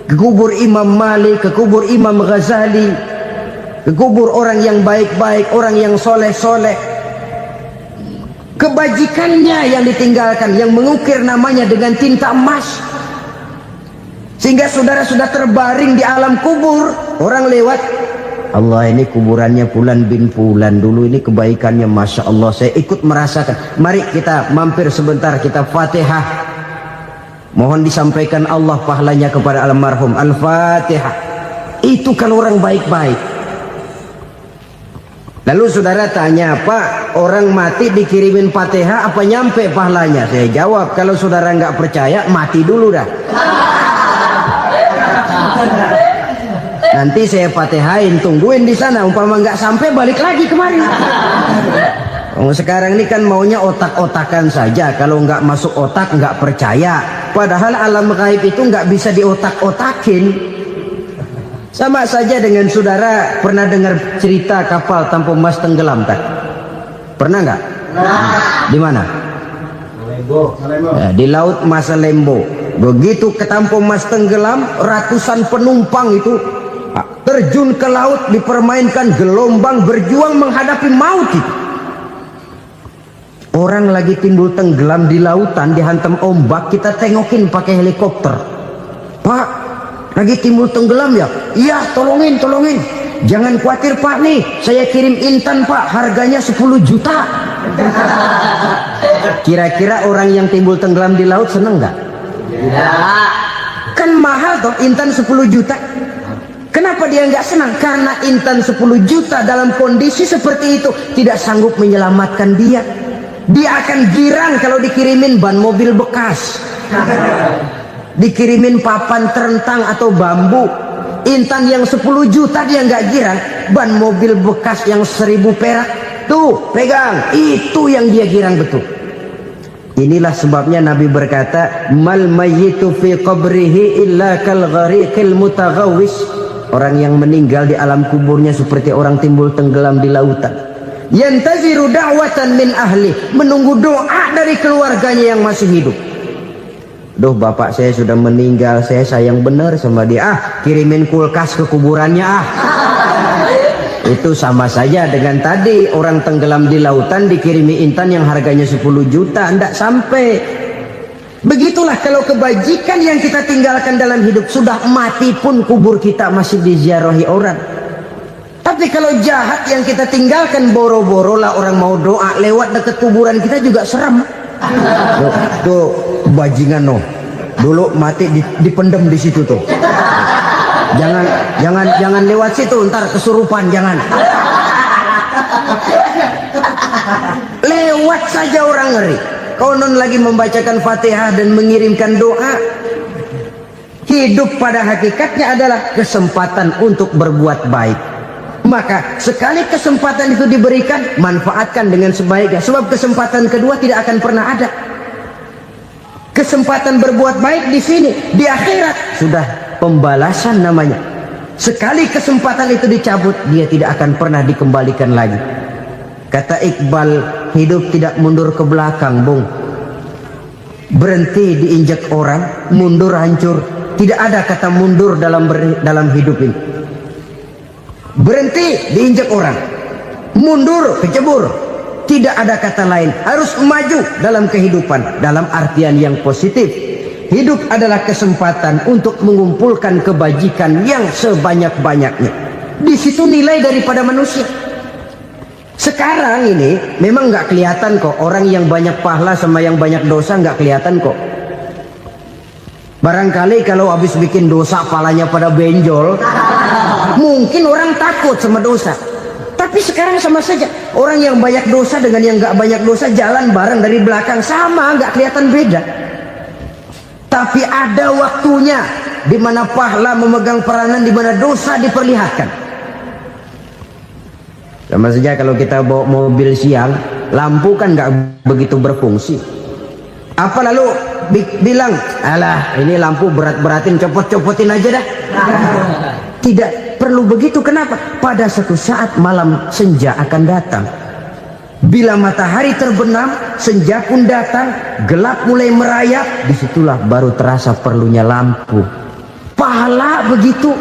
ke kubur Imam Malik, ke kubur Imam Ghazali, ke kubur orang yang baik-baik, orang yang soleh-soleh. Kebajikannya yang ditinggalkan, yang mengukir namanya dengan tinta emas, sehingga saudara sudah terbaring di alam kubur. Orang lewat, Allah, ini kuburannya Fulan bin Fulan, dulu ini kebaikannya Masya Allah, saya ikut merasakan. Mari kita mampir sebentar, kita Fatihah, mohon disampaikan Allah pahalanya kepada almarhum. Al-Fatihah. Itu kalau orang baik-baik. Lalu saudara tanya, Pak, orang mati dikirimin Fatihah apa nyampe pahalanya? Saya jawab, kalau saudara nggak percaya, mati dulu dah. Nanti saya Fatihain, tungguin di sana, umpama nggak sampai balik lagi kemari. Sekarang ini kan maunya otak-otakan saja, kalau nggak masuk otak nggak percaya. Padahal alam gaib itu nggak bisa diotak-otakin. Sama saja dengan saudara pernah dengar cerita kapal tanpa emas tenggelam tak? Pernah nggak? Di mana? Ya, di laut Masalembo. Begitu ke tanpa emas tenggelam, ratusan penumpang itu terjun ke laut, dipermainkan gelombang, berjuang menghadapi maut itu. Orang lagi timbul tenggelam di lautan, dihantam ombak, kita tengokin pakai helikopter. Pak, lagi timbul tenggelam ya? Iya, tolongin. Jangan khawatir Pak, nih saya kirim intan Pak, harganya 10 juta. Kira-kira orang yang timbul tenggelam di laut seneng nggak?
Tidak.
Kan mahal toh intan 10 juta. Kenapa dia nggak senang? Karena intan 10 juta dalam kondisi seperti itu tidak sanggup menyelamatkan dia. Dia akan girang kalau dikirimin ban mobil bekas, dikirimin papan terentang atau bambu. Intan yang 10 juta dia nggak girang, ban mobil bekas yang 1000 perak tuh pegang, itu yang dia girang betul. Inilah sebabnya Nabi berkata, mal mayyitu fi qabrihi illa kal ghariqil mutaghawwis. Orang yang meninggal di alam kuburnya seperti orang timbul tenggelam di lautan. Yantaziru da'watan min ahli, menunggu doa dari keluarganya yang masih hidup. Duh, bapak saya sudah meninggal, saya sayang benar sama dia. Kirimin kulkas ke kuburannya Itu sama saja dengan tadi orang tenggelam di lautan dikirimi intan yang harganya 10 juta, tidak sampai. Begitulah kalau kebajikan yang kita tinggalkan dalam hidup, sudah mati pun kubur kita masih diziarahi orang. Tapi kalau jahat yang kita tinggalkan, boro-boro lah orang mau doa lewat dekat kuburan kita juga serem. Tuh bajingan no, dulu mati dipendem di situ tuh. Jangan lewat situ, ntar kesurupan, jangan. Lewat saja orang ngeri. Konon lagi membacakan Fatihah dan mengirimkan doa. Hidup pada hakikatnya adalah kesempatan untuk berbuat baik. Maka sekali kesempatan itu diberikan, manfaatkan dengan sebaiknya. Sebab kesempatan kedua tidak akan pernah ada. Kesempatan berbuat baik di sini, di akhirat sudah pembalasan namanya. Sekali kesempatan itu dicabut, dia tidak akan pernah dikembalikan lagi. Kata Iqbal, hidup tidak mundur ke belakang, Bung. Berhenti diinjak orang, mundur hancur. Tidak ada kata mundur dalam hidup ini. Berhenti diinjak orang, mundur kecebur. Tidak ada kata lain, harus maju dalam kehidupan dalam artian yang positif. Hidup adalah kesempatan untuk mengumpulkan kebajikan yang sebanyak-banyaknya. Di situ nilai daripada manusia. Sekarang ini memang nggak kelihatan kok, orang yang banyak pahala sama yang banyak dosa nggak kelihatan kok. Barangkali kalau habis bikin dosa palanya pada benjol, mungkin orang takut sama dosa. Tapi sekarang sama saja, orang yang banyak dosa dengan yang nggak banyak dosa jalan bareng dari belakang, sama, nggak kelihatan beda. Tapi ada waktunya di mana pahala memegang peranan, di mana dosa diperlihatkan. Sama saja kalau kita bawa mobil siang, lampu kan nggak begitu berfungsi. Apa lalu bilang, alah ini lampu berat-beratin, copot-copotin aja dah. Tidak perlu begitu. Kenapa? Pada suatu saat malam senja akan datang. Bila matahari terbenam, senja pun datang, gelap mulai merayap, disitulah baru terasa perlunya lampu. Pahala begitu.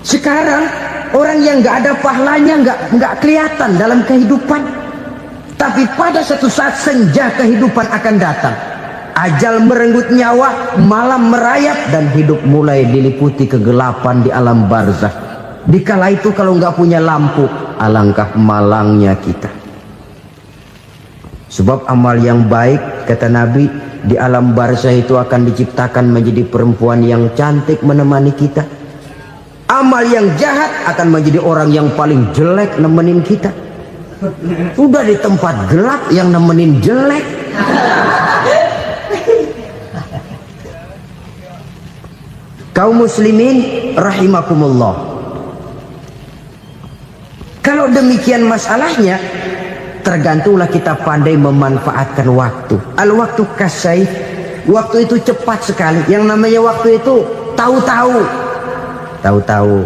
Sekarang orang yang nggak ada pahalanya nggak kelihatan dalam kehidupan. Tapi pada suatu saat senja kehidupan akan datang. Ajal merenggut nyawa, malam merayap, dan hidup mulai diliputi kegelapan di alam barzakh. Dikala itu kalau nggak punya lampu, alangkah malangnya kita. Sebab amal yang baik, kata Nabi, di alam barzakh itu akan diciptakan menjadi perempuan yang cantik menemani kita. Amal yang jahat akan menjadi orang yang paling jelek nemenin kita. Sudah di tempat gelap yang nemenin jelek. Kaum muslimin rahimakumullah. Kalau demikian masalahnya, tergantunglah kita pandai memanfaatkan waktu. Al-waktu kasayf, waktu itu cepat sekali. Yang namanya waktu itu tahu-tahu. Tahu-tahu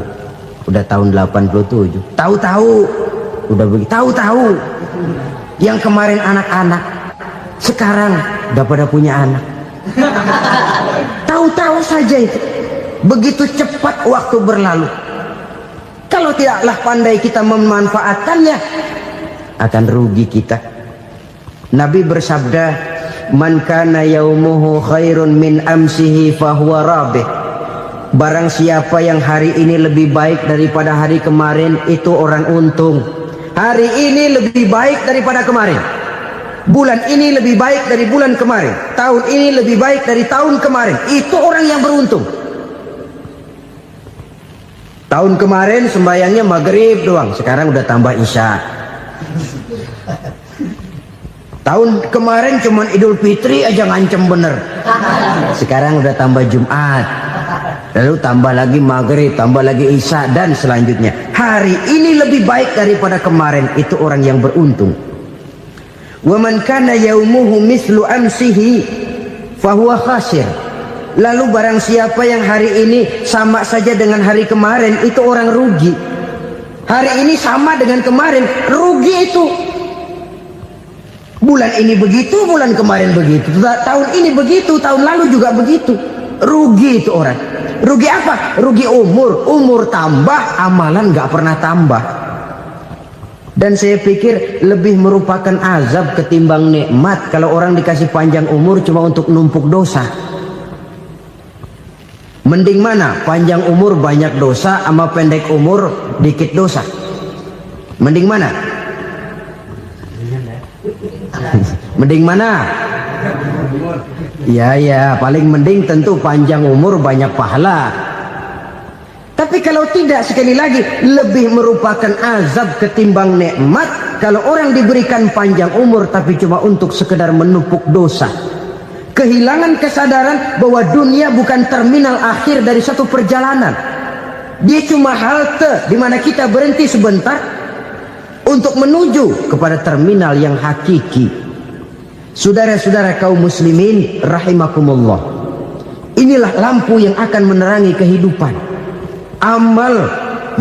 udah tahun 87. Tahu-tahu udah begitu. Tahu-tahu yang kemarin anak-anak, sekarang udah pada punya anak. Tahu-tahu saja itu. begitu cepat waktu berlalu. Kalau tidaklah pandai kita memanfaatkannya, akan rugi kita. Nabi bersabda, man kana yaumuhu khairun min amsihi fahuwa rabih. Barang siapa yang hari ini lebih baik daripada hari kemarin, itu orang untung. Hari ini lebih baik daripada kemarin, bulan ini lebih baik dari bulan kemarin, tahun ini lebih baik dari tahun kemarin, itu orang yang beruntung. Tahun kemarin sembayangnya maghrib doang, sekarang udah tambah isya. Tahun kemarin cuman Idul Fitri aja ngancem bener, sekarang udah tambah Jumat, lalu tambah lagi maghrib, tambah lagi isya, dan selanjutnya. Hari ini lebih baik daripada kemarin, itu orang yang beruntung. Wa man kana yaumuhu mislu amsihi fahuwa khasir. Lalu barang siapa yang hari ini sama saja dengan hari kemarin, itu orang rugi. Hari ini sama dengan kemarin, rugi itu. Bulan ini begitu, bulan kemarin begitu, tahun ini begitu, tahun lalu juga begitu. Rugi itu orang. Rugi apa? Rugi umur. Umur tambah, amalan gak pernah tambah. Dan saya pikir lebih merupakan azab ketimbang nikmat kalau orang dikasih panjang umur cuma untuk numpuk dosa. Mending mana? Panjang umur banyak dosa sama pendek umur dikit dosa. Mending mana? Mending mana? Ya, paling mending tentu panjang umur banyak pahala. Tapi kalau tidak, sekali lagi, lebih merupakan azab ketimbang nikmat kalau orang diberikan panjang umur tapi cuma untuk sekedar menumpuk dosa. Kehilangan kesadaran bahwa dunia bukan terminal akhir dari satu perjalanan. Dia cuma halte di mana kita berhenti sebentar untuk menuju kepada terminal yang hakiki. Saudara-saudara kaum muslimin rahimakumullah, inilah lampu yang akan menerangi kehidupan, amal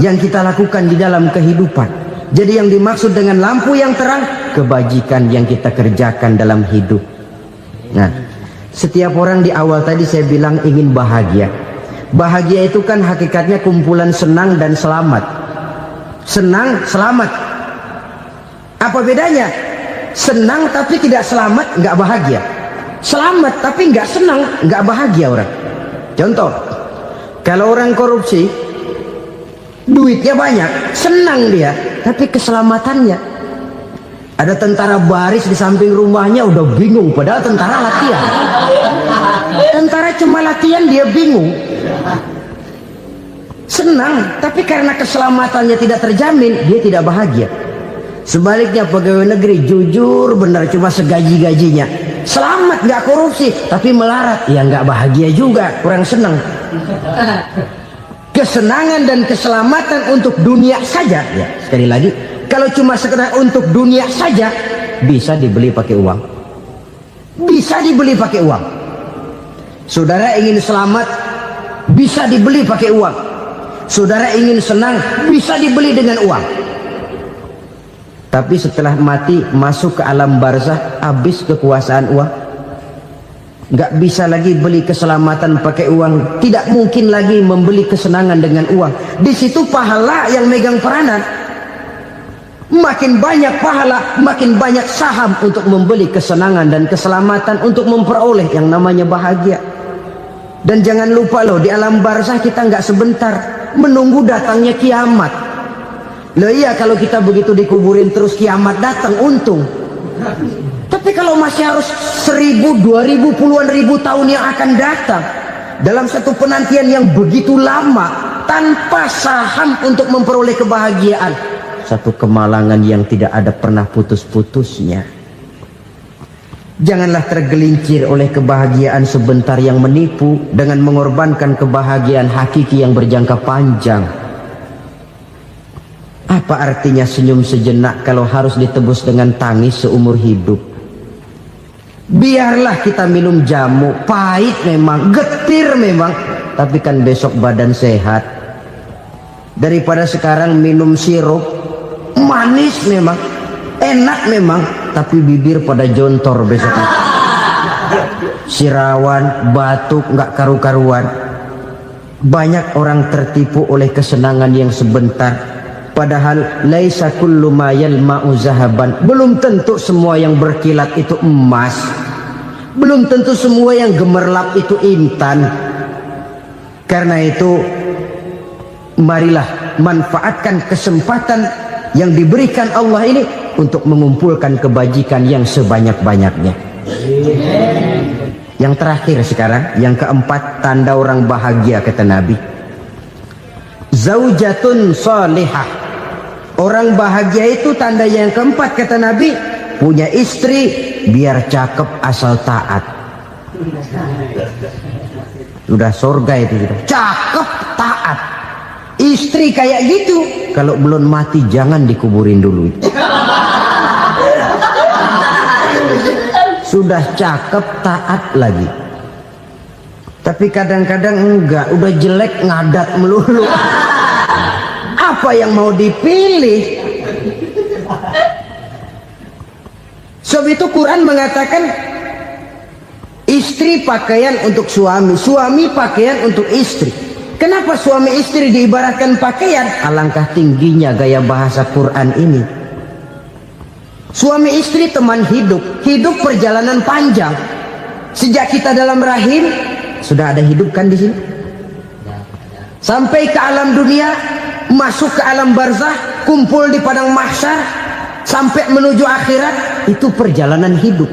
yang kita lakukan di dalam kehidupan. Jadi yang dimaksud dengan lampu yang terang, kebajikan yang kita kerjakan dalam hidup. Nah, setiap orang di awal tadi saya bilang ingin bahagia. Bahagia itu kan hakikatnya kumpulan senang dan selamat. Senang, selamat. Apa bedanya? Senang tapi tidak selamat, nggak bahagia. Selamat tapi nggak senang, nggak bahagia orang. Contoh, kalau orang korupsi, duitnya banyak, senang dia, tapi keselamatannya. Ada tentara baris di samping rumahnya udah bingung, padahal tentara latihan. Tentara cuma latihan, dia bingung. Senang, tapi karena keselamatannya tidak terjamin, dia tidak bahagia. Sebaliknya pegawai negeri jujur benar, cuma segaji-gajinya, selamat nggak korupsi tapi melarat, ya nggak bahagia juga, kurang senang. Kesenangan dan keselamatan untuk dunia saja, ya sekali lagi, kalau cuma sekedar untuk dunia saja, bisa dibeli pakai uang, bisa dibeli pakai uang. Saudara ingin selamat, bisa dibeli pakai uang. Saudara ingin senang, bisa dibeli dengan uang. Tapi setelah mati masuk ke alam barzah, habis kekuasaan uang. Nggak bisa lagi beli keselamatan pakai uang, tidak mungkin lagi membeli kesenangan dengan uang. Di situ pahala yang megang peranan. Makin banyak pahala, makin banyak saham untuk membeli kesenangan dan keselamatan, untuk memperoleh yang namanya bahagia. Dan jangan lupa loh, di alam barzah kita nggak sebentar, menunggu datangnya kiamat. Loh iya, kalau kita begitu dikuburin terus kiamat datang, untung. Tapi kalau masih harus 1000, 2000, puluhan ribu tahun yang akan datang, dalam satu penantian yang begitu lama, tanpa saham untuk memperoleh kebahagiaan, satu kemalangan yang tidak ada pernah putus-putusnya. Janganlah tergelincir oleh kebahagiaan sebentar yang menipu dengan mengorbankan kebahagiaan hakiki yang berjangka panjang. Apa artinya senyum sejenak kalau harus ditebus dengan tangis seumur hidup? Biarlah kita minum jamu, pahit memang, getir memang, tapi kan besok badan sehat. Daripada sekarang minum sirup, manis memang, enak memang, tapi bibir pada jontor besoknya. Sirawan, batuk, nggak karu-karuan. Banyak orang tertipu oleh kesenangan yang sebentar, padahal laisa kullu ma yalma'u zahaban. Belum tentu semua yang berkilat itu emas, belum tentu semua yang gemerlap itu intan. Karena itu marilah manfaatkan kesempatan yang diberikan Allah ini untuk mengumpulkan kebajikan yang sebanyak-banyaknya. Yang terakhir sekarang, yang keempat, tanda orang bahagia kata Nabi. Zaujatun salihah. Orang bahagia itu tanda yang keempat kata Nabi, punya istri biar cakep asal taat. Sudah surga itu, cakep taat. Istri kayak gitu, kalau belum mati jangan dikuburin dulu. Sudah cakep taat lagi, tapi kadang-kadang enggak, udah jelek ngadat melulu. Apa yang mau dipilih? Sebab itu Quran mengatakan istri pakaian untuk suami, suami pakaian untuk istri. Kenapa suami istri diibaratkan pakaian? Alangkah tingginya gaya bahasa Quran ini. Suami istri teman hidup, hidup perjalanan panjang. Sejak kita dalam rahim sudah ada hidup kan di sini. Sampai ke alam dunia, masuk ke alam barzah, kumpul di padang mahsyar, sampai menuju akhirat, itu perjalanan hidup.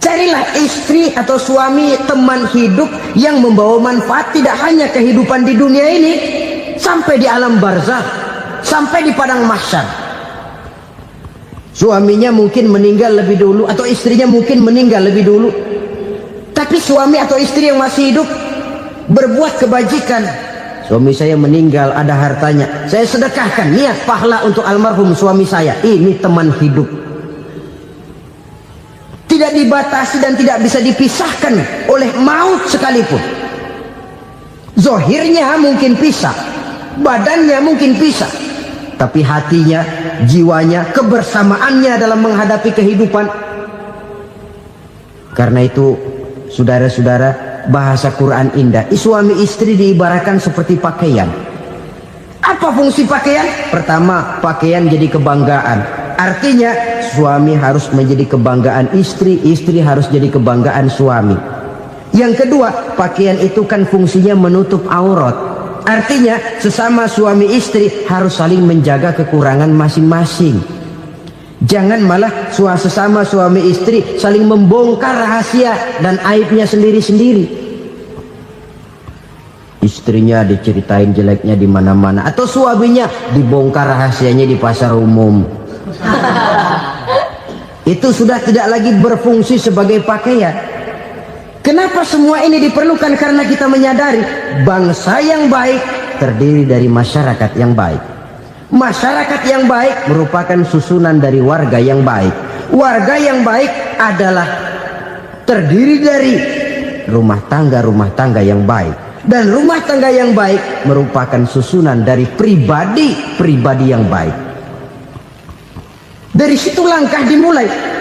Carilah istri atau suami teman hidup yang membawa manfaat tidak hanya kehidupan di dunia ini, sampai di alam barzah, sampai di padang mahsyar. Suaminya mungkin meninggal lebih dulu, atau istrinya mungkin meninggal lebih dulu, tapi suami atau istri yang masih hidup berbuat kebajikan. Suami saya meninggal, ada hartanya, saya sedekahkan, niat pahala untuk almarhum suami saya. Ini teman hidup, tidak dibatasi dan tidak bisa dipisahkan oleh maut sekalipun. Zohirnya mungkin pisah, badannya mungkin pisah, tapi hatinya, jiwanya, kebersamaannya dalam menghadapi kehidupan. Karena itu saudara-saudara, bahasa Quran indah. Suami istri diibaratkan seperti pakaian. Apa fungsi pakaian? Pertama, pakaian jadi kebanggaan. Artinya suami harus menjadi kebanggaan istri, istri harus jadi kebanggaan suami. Yang kedua, pakaian itu kan fungsinya menutup aurat. Artinya sesama suami istri harus saling menjaga kekurangan masing-masing. Jangan malah sesama suami istri saling membongkar rahasia dan aibnya sendiri-sendiri. Istrinya diceritain jeleknya di mana-mana, atau suaminya dibongkar rahasianya di pasar umum. Itu sudah tidak lagi berfungsi sebagai pakaian. Kenapa semua ini diperlukan? Karena kita menyadari bangsa yang baik terdiri dari masyarakat yang baik. Masyarakat yang baik merupakan susunan dari warga yang baik. Warga yang baik adalah terdiri dari rumah tangga yang baik. Dan rumah tangga yang baik merupakan susunan dari pribadi yang baik. Dari situ langkah dimulai.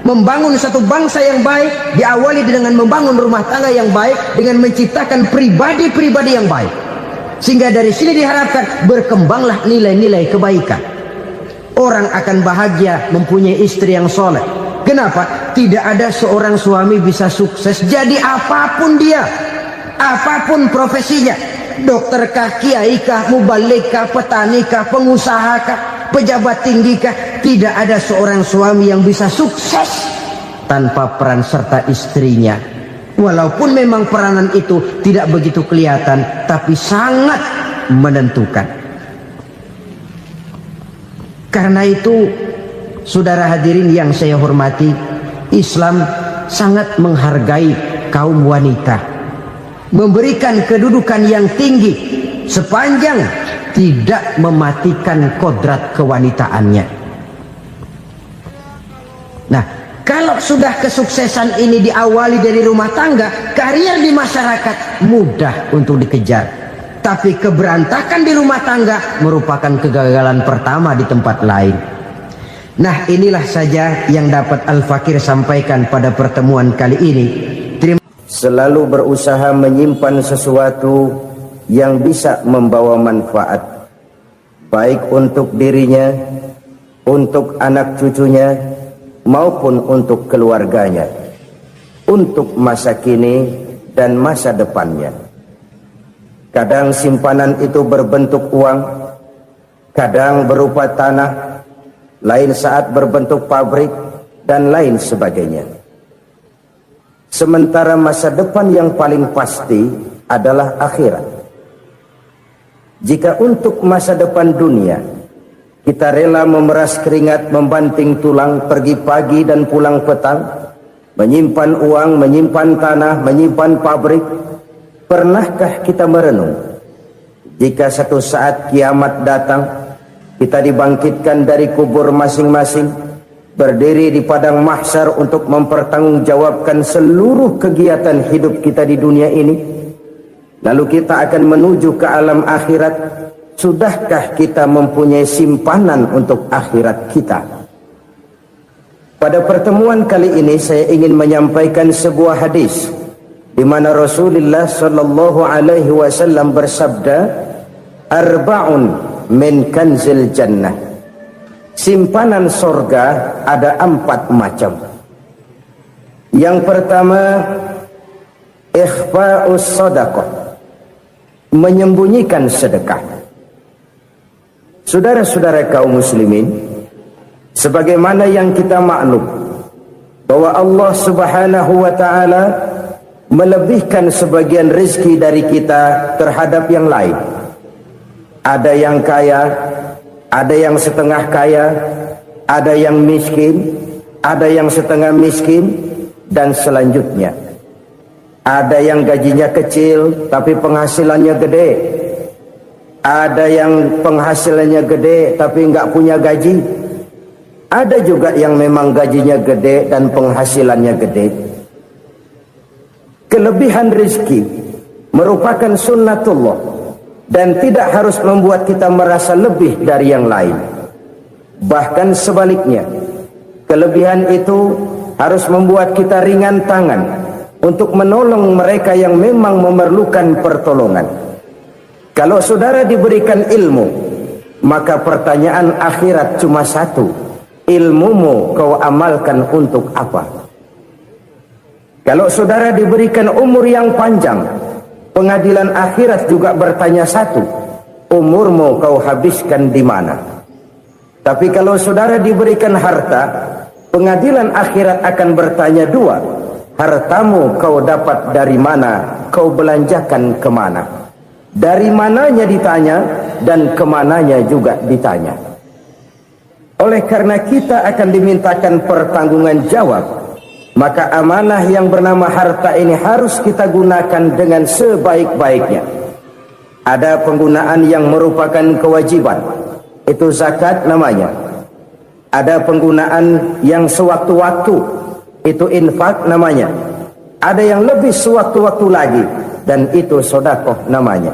Membangun satu bangsa yang baik diawali dengan membangun rumah tangga yang baik, dengan menciptakan pribadi-pribadi yang baik. Sehingga dari sini diharapkan berkembanglah nilai-nilai kebaikan. Orang akan bahagia mempunyai istri yang soleh. Kenapa? Tidak ada seorang suami bisa sukses jadi apapun dia, apapun profesinya. Dokterkah, kiaikah, mubalikah, petanikah, pengusahakah, pejabat tinggikah, tidak ada seorang suami yang bisa sukses tanpa peran serta istrinya. Walaupun memang peranan itu tidak begitu kelihatan, tapi sangat menentukan. Karena itu, saudara hadirin yang saya hormati, Islam sangat menghargai kaum wanita, memberikan kedudukan yang tinggi sepanjang tidak mematikan kodrat kewanitaannya. Nah, kalau sudah kesuksesan ini diawali dari rumah tangga, karier di masyarakat mudah untuk dikejar. Tapi keberantakan di rumah tangga merupakan kegagalan pertama di tempat lain. Nah, inilah saja yang dapat Al-Fakir sampaikan pada pertemuan kali ini.
selalu berusaha menyimpan sesuatu yang bisa membawa manfaat, baik untuk dirinya, untuk anak cucunya, maupun untuk keluarganya, untuk masa kini dan masa depannya. Kadang simpanan itu berbentuk uang, kadang berupa tanah, lain saat berbentuk pabrik, dan lain sebagainya. Sementara masa depan yang paling pasti adalah akhirat. Jika untuk masa depan dunia kita rela memeras keringat, membanting tulang, pergi pagi dan pulang petang, menyimpan uang, menyimpan tanah, menyimpan pabrik, pernahkah kita merenung jika satu saat kiamat datang, kita dibangkitkan dari kubur masing-masing, berdiri di padang mahsyar untuk mempertanggungjawabkan seluruh kegiatan hidup kita di dunia ini, lalu kita akan menuju ke alam akhirat. Sudahkah kita mempunyai simpanan untuk akhirat kita? Pada pertemuan kali ini saya ingin menyampaikan sebuah hadis di mana Rasulullah sallallahu alaihi wasallam bersabda, "Arba'un min kanzil jannah." Simpanan sorga ada 4 macam. Yang pertama, ikhfa'us sadaqah, menyembunyikan sedekah. Saudara-saudara kaum muslimin, sebagaimana yang kita maklum bahwa Allah Subhanahu wa taala melebihkan sebagian rezeki dari kita terhadap yang lain. Ada yang kaya, ada yang setengah kaya, ada yang miskin, ada yang setengah miskin, dan selanjutnya. Ada yang gajinya kecil tapi penghasilannya gede. Ada yang penghasilannya gede tapi nggak punya gaji. Ada juga yang memang gajinya gede dan penghasilannya gede. Kelebihan rezeki merupakan sunnatullah dan tidak harus membuat kita merasa lebih dari yang lain. Bahkan sebaliknya, kelebihan itu harus membuat kita ringan tangan untuk menolong mereka yang memang memerlukan pertolongan. Kalau saudara diberikan ilmu, maka pertanyaan akhirat cuma satu: ilmumu kau amalkan untuk apa? Kalau saudara diberikan umur yang panjang, pengadilan akhirat juga bertanya satu: umurmu kau habiskan di mana? Tapi kalau saudara diberikan harta, pengadilan akhirat akan bertanya dua: hartamu kau dapat dari mana? Kau belanjakan kemana? Dari mananya ditanya dan kemananya juga ditanya. Oleh karena kita akan dimintakan pertanggungan jawab, maka amanah yang bernama harta ini harus kita gunakan dengan sebaik-baiknya. Ada penggunaan yang merupakan kewajiban, itu zakat namanya. Ada penggunaan yang sewaktu-waktu, itu infak namanya. Ada yang lebih sewaktu-waktu lagi, dan itu sedekah namanya.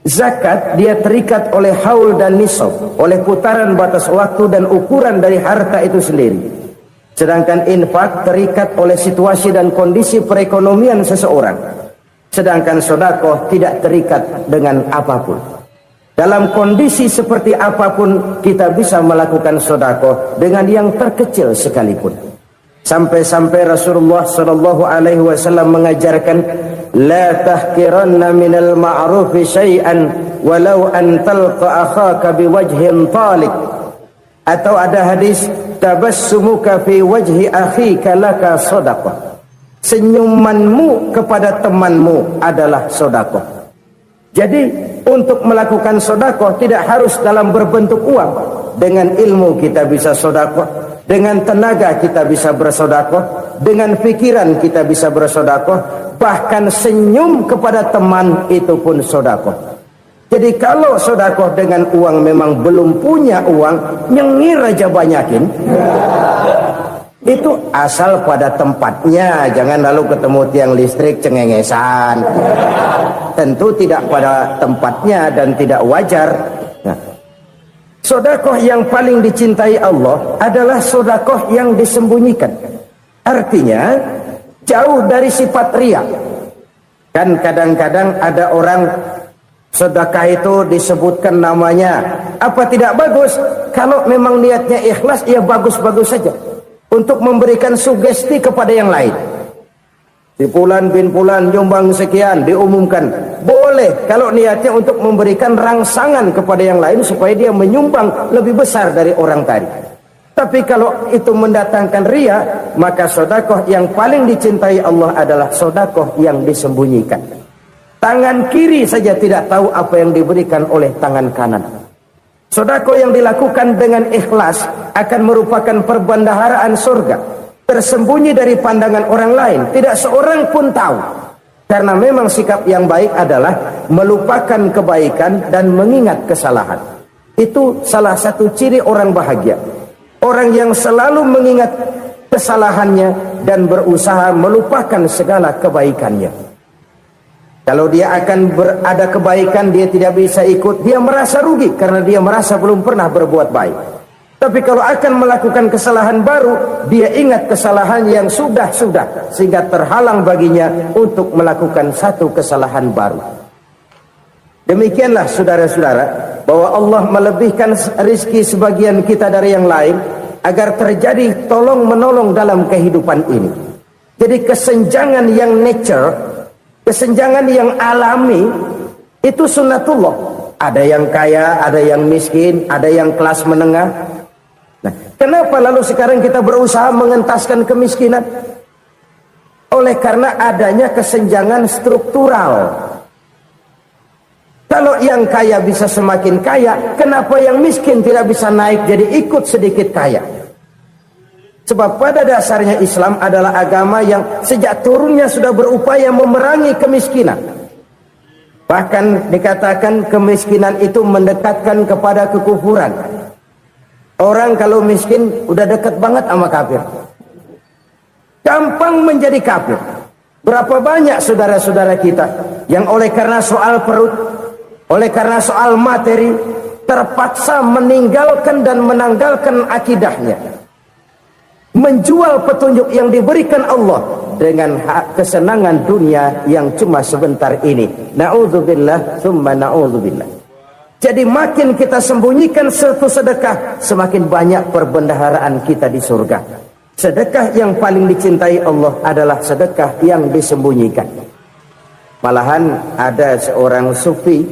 Zakat dia terikat oleh haul dan nisab, oleh putaran batas waktu dan ukuran dari harta itu sendiri. Sedangkan infak terikat oleh situasi dan kondisi perekonomian seseorang. Sedangkan sedekah tidak terikat dengan apapun. Dalam kondisi seperti apapun kita bisa melakukan sedekah dengan yang terkecil sekalipun. Sampai-sampai Rasulullah sallallahu alaihi wasallam mengajarkan, la tahkiranna minal ma'rufi syai'an walau an talqa akhaka biwajhin talik. Atau ada hadis, tabassumuka fi wajhi akhika laka shadaqah. Senyumanmu kepada temanmu adalah sedekah. Jadi untuk melakukan sedekah tidak harus dalam berbentuk uang. Dengan ilmu kita bisa sedekah. Dengan tenaga kita bisa bersedekah, dengan pikiran kita bisa bersedekah, bahkan senyum kepada teman itu pun sedekah. Jadi kalau sedekah dengan uang memang belum punya uang, nyengir aja banyakin. Itu asal pada tempatnya, jangan lalu ketemu tiang listrik cengengesan. Tentu tidak pada tempatnya dan tidak wajar. Sedekah yang paling dicintai Allah adalah sedekah yang disembunyikan. Artinya, jauh dari sifat riya. Kan kadang-kadang ada orang sedekah itu disebutkan namanya, apa tidak bagus? Kalau memang niatnya ikhlas, ya bagus-bagus saja untuk memberikan sugesti kepada yang lain. Si Fulan bin Fulan nyumbang sekian, diumumkan. Boleh kalau niatnya untuk memberikan rangsangan kepada yang lain supaya dia menyumbang lebih besar dari orang tadi. Tapi kalau itu mendatangkan riya, maka sedekah yang paling dicintai Allah adalah sedekah yang disembunyikan. Tangan kiri saja tidak tahu apa yang diberikan oleh tangan kanan. Sedekah yang dilakukan dengan ikhlas akan merupakan perbendaharaan surga, tersembunyi dari pandangan orang lain, tidak seorang pun tahu. Karena memang sikap yang baik adalah melupakan kebaikan dan mengingat kesalahan. Itu salah satu ciri orang bahagia. Orang yang selalu mengingat kesalahannya dan berusaha melupakan segala kebaikannya. Kalau dia akan ada kebaikan, dia tidak bisa ikut, dia merasa rugi karena dia merasa belum pernah berbuat baik. Tapi kalau akan melakukan kesalahan baru, dia ingat kesalahan yang sudah-sudah, sehingga terhalang baginya untuk melakukan satu kesalahan baru. Demikianlah saudara-saudara, bahwa Allah melebihkan rizki sebagian kita dari yang lain, agar terjadi tolong-menolong dalam kehidupan ini. Jadi kesenjangan yang nature, kesenjangan yang alami, itu sunnatullah. Ada yang kaya, ada yang miskin, ada yang kelas menengah. Nah, kenapa lalu sekarang kita berusaha mengentaskan kemiskinan? Oleh karena adanya kesenjangan struktural. Kalau yang kaya bisa semakin kaya, kenapa yang miskin tidak bisa naik jadi ikut sedikit kaya? Sebab pada dasarnya Islam adalah agama yang sejak turunnya sudah berupaya memerangi kemiskinan. Bahkan dikatakan kemiskinan itu mendekatkan kepada kekufuran. Orang kalau miskin udah dekat banget sama kafir. Gampang menjadi kafir. Berapa banyak saudara-saudara kita yang oleh karena soal perut, oleh karena soal materi, terpaksa meninggalkan dan menanggalkan akidahnya, menjual petunjuk yang diberikan Allah dengan kesenangan dunia yang cuma sebentar ini. Na'udzubillah summa na'udzubillah. Jadi makin kita sembunyikan satu sedekah, semakin banyak perbendaharaan kita di surga. Sedekah yang paling dicintai Allah adalah sedekah yang disembunyikan. Malahan ada seorang sufi,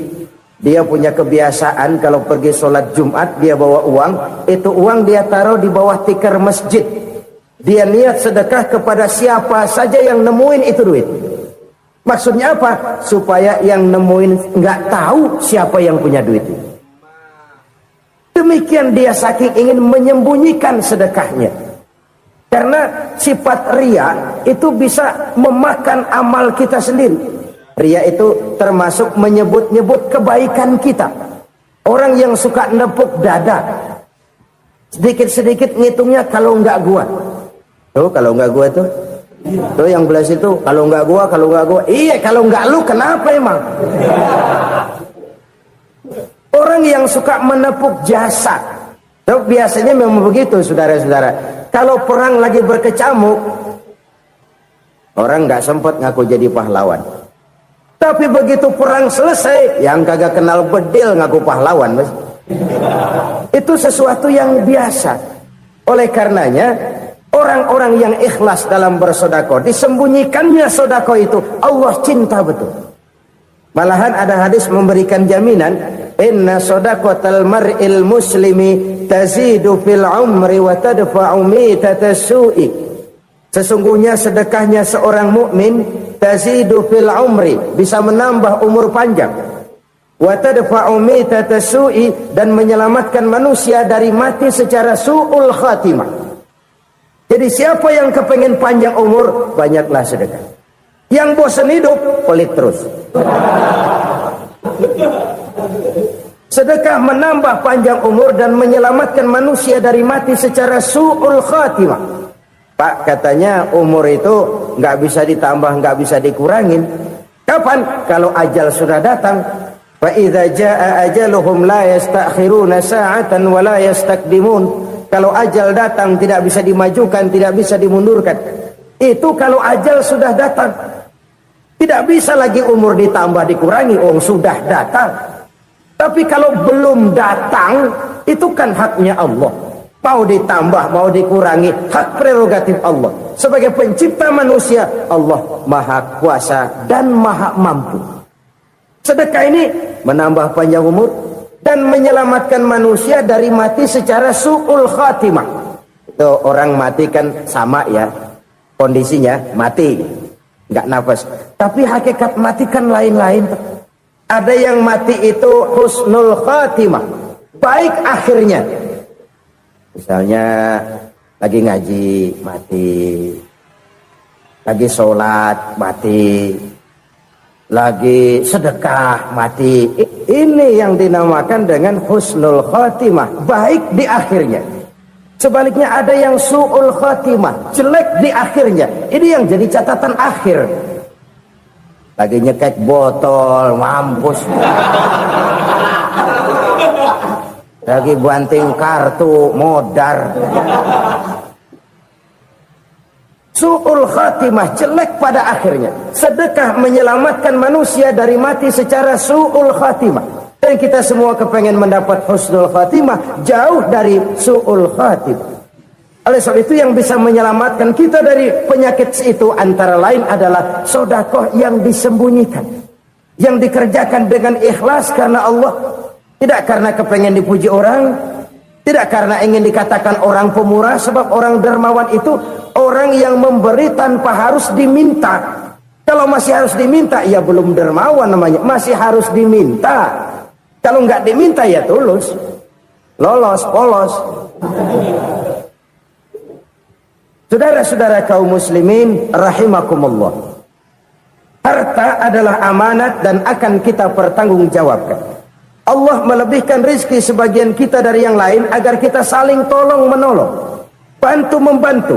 dia punya kebiasaan kalau pergi sholat Jumat dia bawa uang, itu uang dia taruh di bawah tikar masjid. Dia niat sedekah kepada siapa saja yang nemuin itu duit. Maksudnya apa? Supaya yang nemuin nggak tahu siapa yang punya duit. Demikian dia saking ingin menyembunyikan sedekahnya. Karena sifat riya itu bisa memakan amal kita sendiri. Riya itu termasuk menyebut-nyebut kebaikan kita. Orang yang suka nepuk dada, sedikit-sedikit ngitungnya kalau nggak gua. Tuh kalau nggak gua tuh yang belas itu kalau nggak gua. Iya kalau nggak lu kenapa emang? Orang yang suka menepuk jasa, tuh biasanya memang begitu saudara-saudara. Kalau perang lagi berkecamuk, orang nggak sempat ngaku jadi pahlawan. Tapi begitu perang selesai, yang kagak kenal bedil ngaku pahlawan, mas. Itu sesuatu yang biasa. Oleh karenanya, orang-orang yang ikhlas dalam bersedekah, disembunyikannya sedekah itu, Allah cinta betul. Malahan ada hadis memberikan jaminan, inna sedaqatal mar'il muslimi tazidu fil umri wa tadfa'u mitatas su'i. Sesungguhnya sedekahnya seorang mukmin tazidu fil umri, bisa menambah umur panjang, wa tadfa'u mitatas su'i, dan menyelamatkan manusia dari mati secara su'ul khatimah. Jadi siapa yang kepengen panjang umur, banyaklah sedekah. Yang bosan hidup, pelit terus. Sedekah menambah panjang umur dan menyelamatkan manusia dari mati secara su'ul khatimah. Pak, katanya umur itu nggak bisa ditambah, nggak bisa dikurangin. Kapan? Kalau ajal sudah datang. Fa idza jaa ajaluhum la yastakhiruna sa'atan wa la yastaqdimun. Kalau ajal datang tidak bisa dimajukan, tidak bisa dimundurkan. Itu kalau ajal sudah datang. Tidak bisa lagi umur ditambah dikurangi, sudah datang. Tapi kalau belum datang, itu kan haknya Allah. Mau ditambah, mau dikurangi, hak prerogatif Allah. Sebagai pencipta manusia, Allah maha kuasa dan maha mampu. Sedekah ini menambah panjang umur dan menyelamatkan manusia dari mati secara su'ul khatimah. Itu orang mati kan sama ya, kondisinya mati, nggak nafas. Tapi hakikat mati kan lain-lain. Ada yang mati itu husnul khatimah, baik akhirnya. Misalnya lagi ngaji mati, lagi sholat mati, lagi sedekah mati. Ini yang dinamakan dengan husnul khatimah, baik di akhirnya. Sebaliknya ada yang su'ul khatimah, jelek di akhirnya. Ini yang jadi catatan akhir. Lagi nyekek botol, mampus. Lagi banting kartu, modar. Su'ul khatimah, jelek pada akhirnya. Sedekah menyelamatkan manusia dari mati secara su'ul khatimah. Dan kita semua kepengen mendapat husnul khatimah, jauh dari su'ul khatimah. Oleh sebab itu yang bisa menyelamatkan kita dari penyakit itu antara lain adalah sedekah yang disembunyikan, yang dikerjakan dengan ikhlas karena Allah, tidak karena kepengen dipuji orang, tidak karena ingin dikatakan orang pemurah. Sebab orang dermawan itu orang yang memberi tanpa harus diminta. Kalau masih harus diminta, ya belum dermawan namanya, masih harus diminta. Kalau nggak diminta ya tulus, lolos, polos. Saudara-saudara kaum muslimin rahimakumullah, harta adalah amanat dan akan kita pertanggungjawabkan. Allah melebihkan rizki sebagian kita dari yang lain agar kita saling tolong menolong, bantu membantu.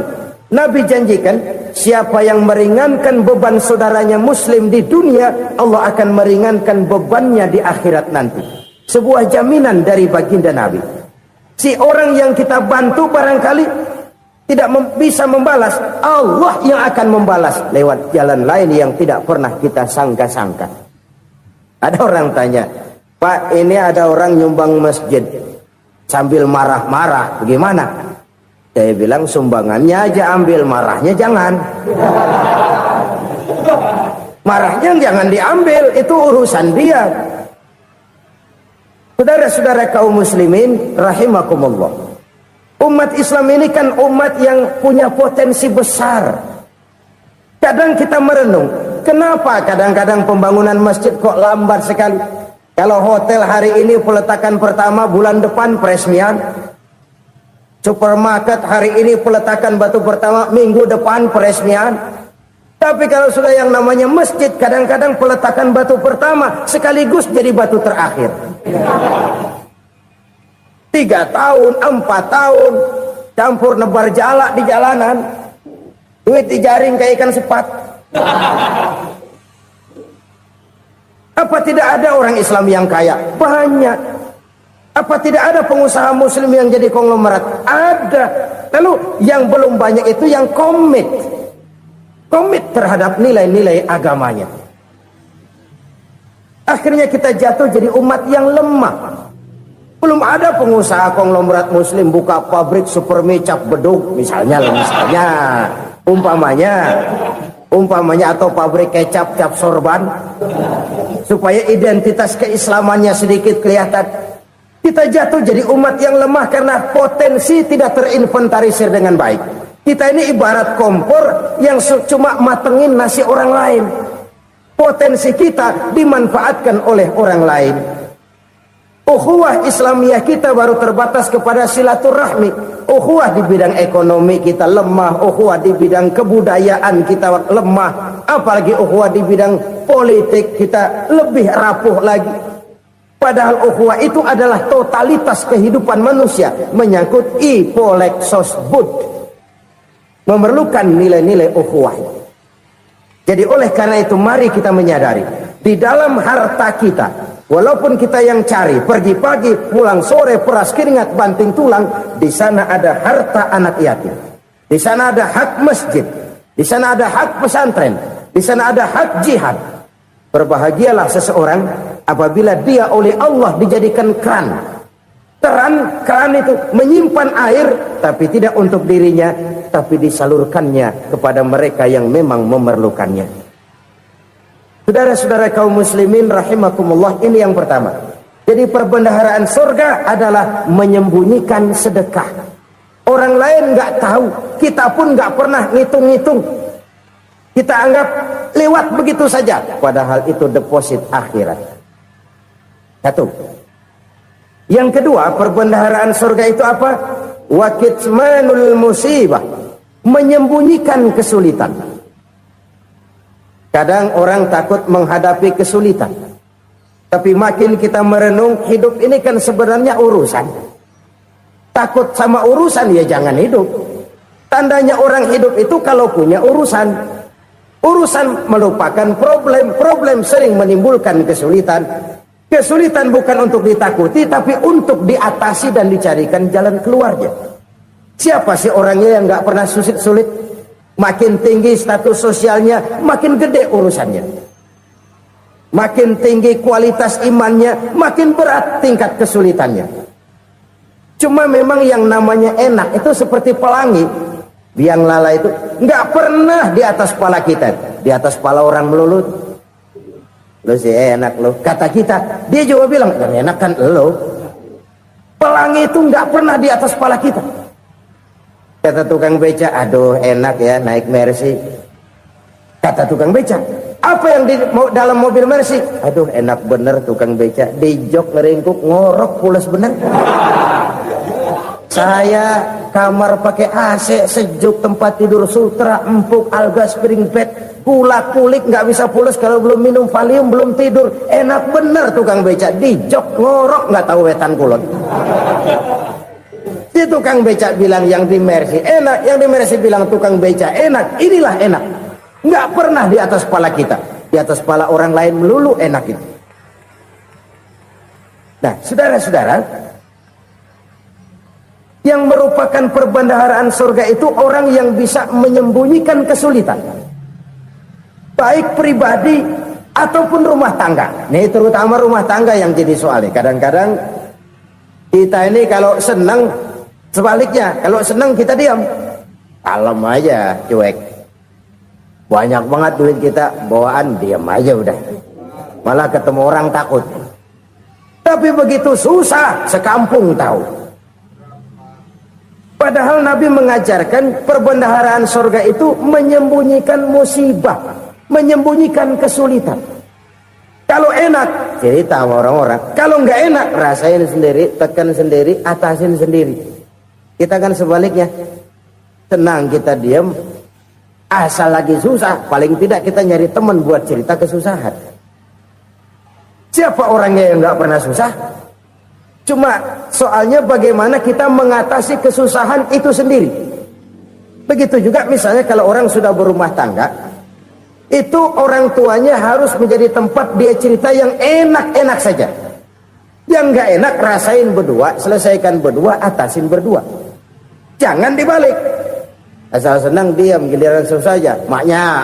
Nabi janjikan, siapa yang meringankan beban saudaranya muslim di dunia, Allah akan meringankan bebannya di akhirat nanti. Sebuah jaminan dari baginda Nabi. Si orang yang kita bantu barangkali tidak bisa membalas, Allah yang akan membalas lewat jalan lain yang tidak pernah kita sangka-sangka. Ada orang tanya, Pak, ini ada orang nyumbang masjid sambil marah-marah, bagaimana? Saya bilang sumbangannya aja ambil, marahnya jangan. Marahnya jangan diambil, itu urusan dia. Saudara-saudara kaum muslimin rahimakumullah, umat Islam ini kan umat yang punya potensi besar. Kadang kita merenung, kenapa kadang-kadang pembangunan masjid kok lambat sekali? Kalau hotel hari ini peletakan pertama, bulan depan peresmian. Supermarket hari ini peletakan batu pertama, minggu depan peresmian. Tapi kalau sudah yang namanya masjid, kadang-kadang peletakan batu pertama sekaligus jadi batu terakhir. 3 tahun, 4 tahun, campur nebar jalak di jalanan, duit dijaring kayak ikan sepat. Apa tidak ada orang Islam yang kaya? Banyak. Apa tidak ada pengusaha muslim yang jadi konglomerat? Ada. Lalu yang belum banyak itu yang komit terhadap nilai-nilai agamanya. Akhirnya kita jatuh jadi umat yang lemah. Belum ada pengusaha konglomerat muslim buka pabrik supermi cap beduk misalnya umpamanya atau pabrik kecap cap sorban supaya identitas keislamannya sedikit kelihatan. Kita jatuh jadi umat yang lemah karena potensi tidak terinventarisir dengan baik. Kita ini ibarat kompor yang cuma matengin nasi orang lain. Potensi kita dimanfaatkan oleh orang lain. Ukhuwah Islamiyah kita baru terbatas kepada silaturahmi. Ukhuwah di bidang ekonomi kita lemah, ukhuwah di bidang kebudayaan kita lemah, apalagi ukhuwah di bidang politik kita lebih rapuh lagi. Padahal ukhuwah itu adalah totalitas kehidupan manusia, menyangkut ipolek sosbud, memerlukan nilai-nilai ukhuwah. Jadi oleh karena itu mari kita menyadari, di dalam harta kita, walaupun kita yang cari, pergi pagi, pulang sore, peras keringat, banting tulang, di sana ada harta anak yatim. Di sana ada hak masjid. Di sana ada hak pesantren, di sana ada hak jihad. Berbahagialah seseorang apabila dia oleh Allah dijadikan keran. Keran itu menyimpan air, tapi tidak untuk dirinya, tapi disalurkannya kepada mereka yang memang memerlukannya. Saudara-saudara kaum muslimin rahimakumullah, ini yang pertama. Jadi perbendaharaan surga adalah menyembunyikan sedekah. Orang lain nggak tahu, kita pun nggak pernah ngitung-ngitung. Kita anggap lewat begitu saja, padahal itu deposit akhirat. Satu. Yang kedua, perbendaharaan surga itu apa? Wa kitmanul musibah, menyembunyikan kesulitan. Kadang orang takut menghadapi kesulitan, tapi makin kita merenung, hidup ini kan sebenarnya urusan. Takut sama urusan, ya jangan hidup. Tandanya orang hidup itu kalau punya urusan. Urusan melupakan problem. Problem sering menimbulkan kesulitan. Kesulitan bukan untuk ditakuti, tapi untuk diatasi dan dicarikan jalan keluarnya. Siapa sih orangnya yang gak pernah sulit-sulit? Makin tinggi status sosialnya, makin gede urusannya. Makin tinggi kualitas imannya, makin berat tingkat kesulitannya. Cuma memang yang namanya enak itu seperti pelangi. Biang lala itu nggak pernah di atas kepala kita, di atas kepala orang melulu. Lo sih enak lo, kata kita. Dia juga bilang yang enak kan lo. Pelangi itu nggak pernah di atas kepala kita. Kata tukang beca, aduh enak ya naik Mercy. Kata tukang beca, apa yang di dalam mobil Mercy? Aduh enak bener tukang beca, di jok ngeringkuk ngorok pulas bener. Saya kamar pakai AC sejuk, tempat tidur sutra empuk, alga spring bed, kulak kulik nggak bisa pulas kalau belum minum Valium, belum tidur. Enak bener tukang beca, di jok ngorok nggak tahu wetan kulon. Si tukang beca bilang yang di Mercy enak, yang di Mercy bilang tukang beca enak. Inilah enak, nggak pernah di atas kepala kita, di atas kepala orang lain melulu enak itu. Nah, saudara-saudara, yang merupakan perbendaharaan surga itu orang yang bisa menyembunyikan kesulitan, baik pribadi ataupun rumah tangga. Nih terutama rumah tangga yang jadi soalnya. Kadang-kadang kita ini kalau senang, sebaliknya kalau senang kita diam, kalem aja, cuek. Banyak banget duit kita bawaan, diam aja udah. Malah ketemu orang takut. Tapi begitu susah, sekampung tahu. Padahal Nabi mengajarkan perbendaharaan surga itu menyembunyikan musibah, menyembunyikan kesulitan. Kalau enak, cerita sama orang-orang. Kalau nggak enak, rasain sendiri, tekan sendiri, atasin sendiri. Kita kan sebaliknya, tenang kita diam, asal lagi susah, paling tidak kita nyari teman buat cerita kesusahan. Siapa orangnya yang nggak pernah susah? Cuma soalnya bagaimana kita mengatasi kesusahan itu sendiri. Begitu juga misalnya kalau orang sudah berumah tangga, itu orang tuanya harus menjadi tempat dia cerita yang enak-enak saja. Yang nggak enak rasain berdua, selesaikan berdua, atasin berdua. Jangan dibalik. Asal senang diam, giliran susah saja. Maknya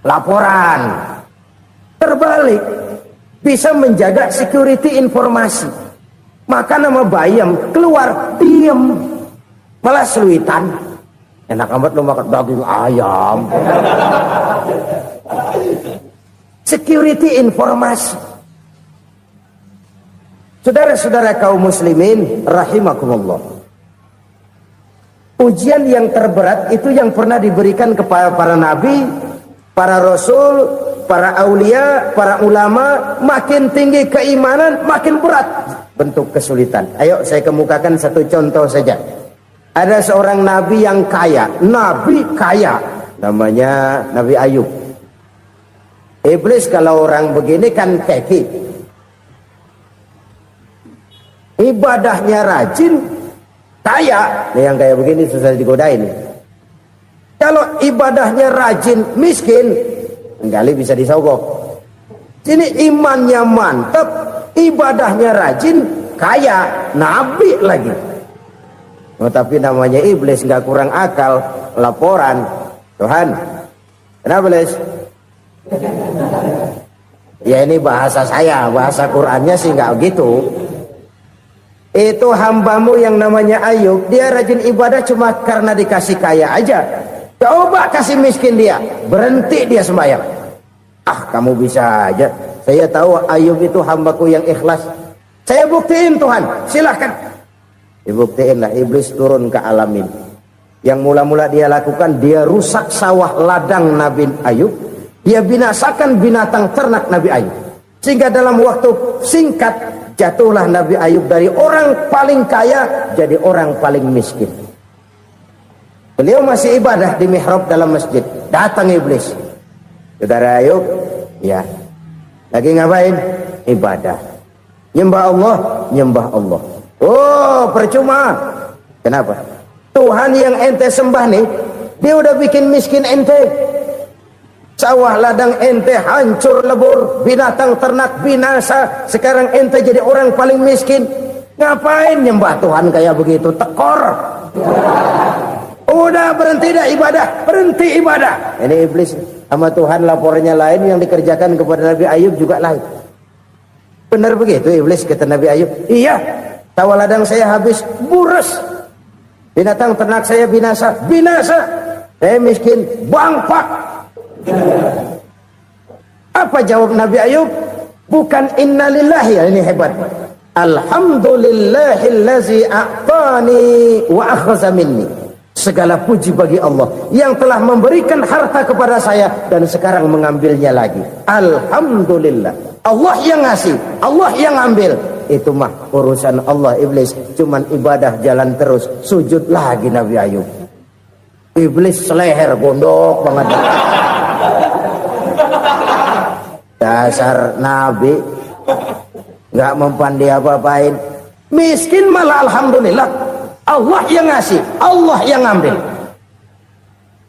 laporan. Terbalik. Bisa menjaga security informasi. Maka nama bayam keluar diam, malah seluitan. Enak amat lo makan daging ayam. Security informasi. Saudara-saudara kaum muslimin rahimakumullah, ujian yang terberat itu yang pernah diberikan kepada para nabi, para rasul, para aulia, para ulama. Makin tinggi keimanan, makin berat bentuk kesulitan. Ayo saya kemukakan satu contoh saja. Ada seorang nabi yang kaya, nabi kaya, namanya Nabi Ayub. Iblis kalau orang begini kan keki, ibadahnya rajin, kaya. Nih yang kayak begini susah digodain. Kalau ibadahnya rajin, miskin, kali bisa disogok. Sini imannya mantap, ibadahnya rajin, kaya, nabi lagi. Oh, tapi namanya iblis nggak kurang akal. laporan. Tuhan, kenapa Les? Ya ini bahasa saya, bahasa Qur'annya sih nggak gitu. Itu hambamu yang namanya Ayub, dia rajin ibadah cuma karena dikasih kaya aja. Coba kasih miskin dia, berhenti dia sembahyang. Ah, kamu bisa aja. Saya tahu Ayub itu hambaku yang ikhlas. Saya buktiin Tuhan, silahkan. Dibuktiin lah, iblis turun ke alam ini. Yang mula-mula dia lakukan, dia rusak sawah ladang Nabi Ayub. Dia binasakan binatang ternak Nabi Ayub. Sehingga dalam waktu singkat, jatuhlah Nabi Ayub dari orang paling kaya, jadi orang paling miskin. Beliau masih ibadah di mihrab dalam masjid. Datang iblis. Saudara Ayub, ya, lagi ngapain? Ibadah. Nyembah Allah, nyembah Allah. Oh, percuma. Kenapa? Tuhan yang ente sembah nih, dia udah bikin miskin ente. Sawah ladang ente hancur lebur, binatang ternak binasa. Sekarang ente jadi orang paling miskin. Ngapain nyembah Tuhan kayak begitu? Tekor. Udah berhenti dah ibadah, berhenti ibadah. Ini iblis sama Tuhan laporannya lain, yang dikerjakan kepada Nabi Ayub juga lain. Benar begitu iblis, kata Nabi Ayub. Iya, sawah ladang saya habis buras, binatang ternak saya binasa, binasa. Saya miskin, bangpak. Apa jawab Nabi Ayub? Bukan innalillahi, ya ini hebat. Alhamdulillahillazi a'tani wa akhza minni. Segala puji bagi Allah yang telah memberikan harta kepada saya dan sekarang mengambilnya lagi. Alhamdulillah. Allah yang ngasih, Allah yang ambil. Itu mah urusan Allah. Iblis cuman ibadah jalan terus, sujud lagi Nabi Ayub. Iblis seleher gondok banget. Dasar Nabi nggak mempan dia apa-apain. Miskin malah alhamdulillah. Allah yang ngasih, Allah yang ambil.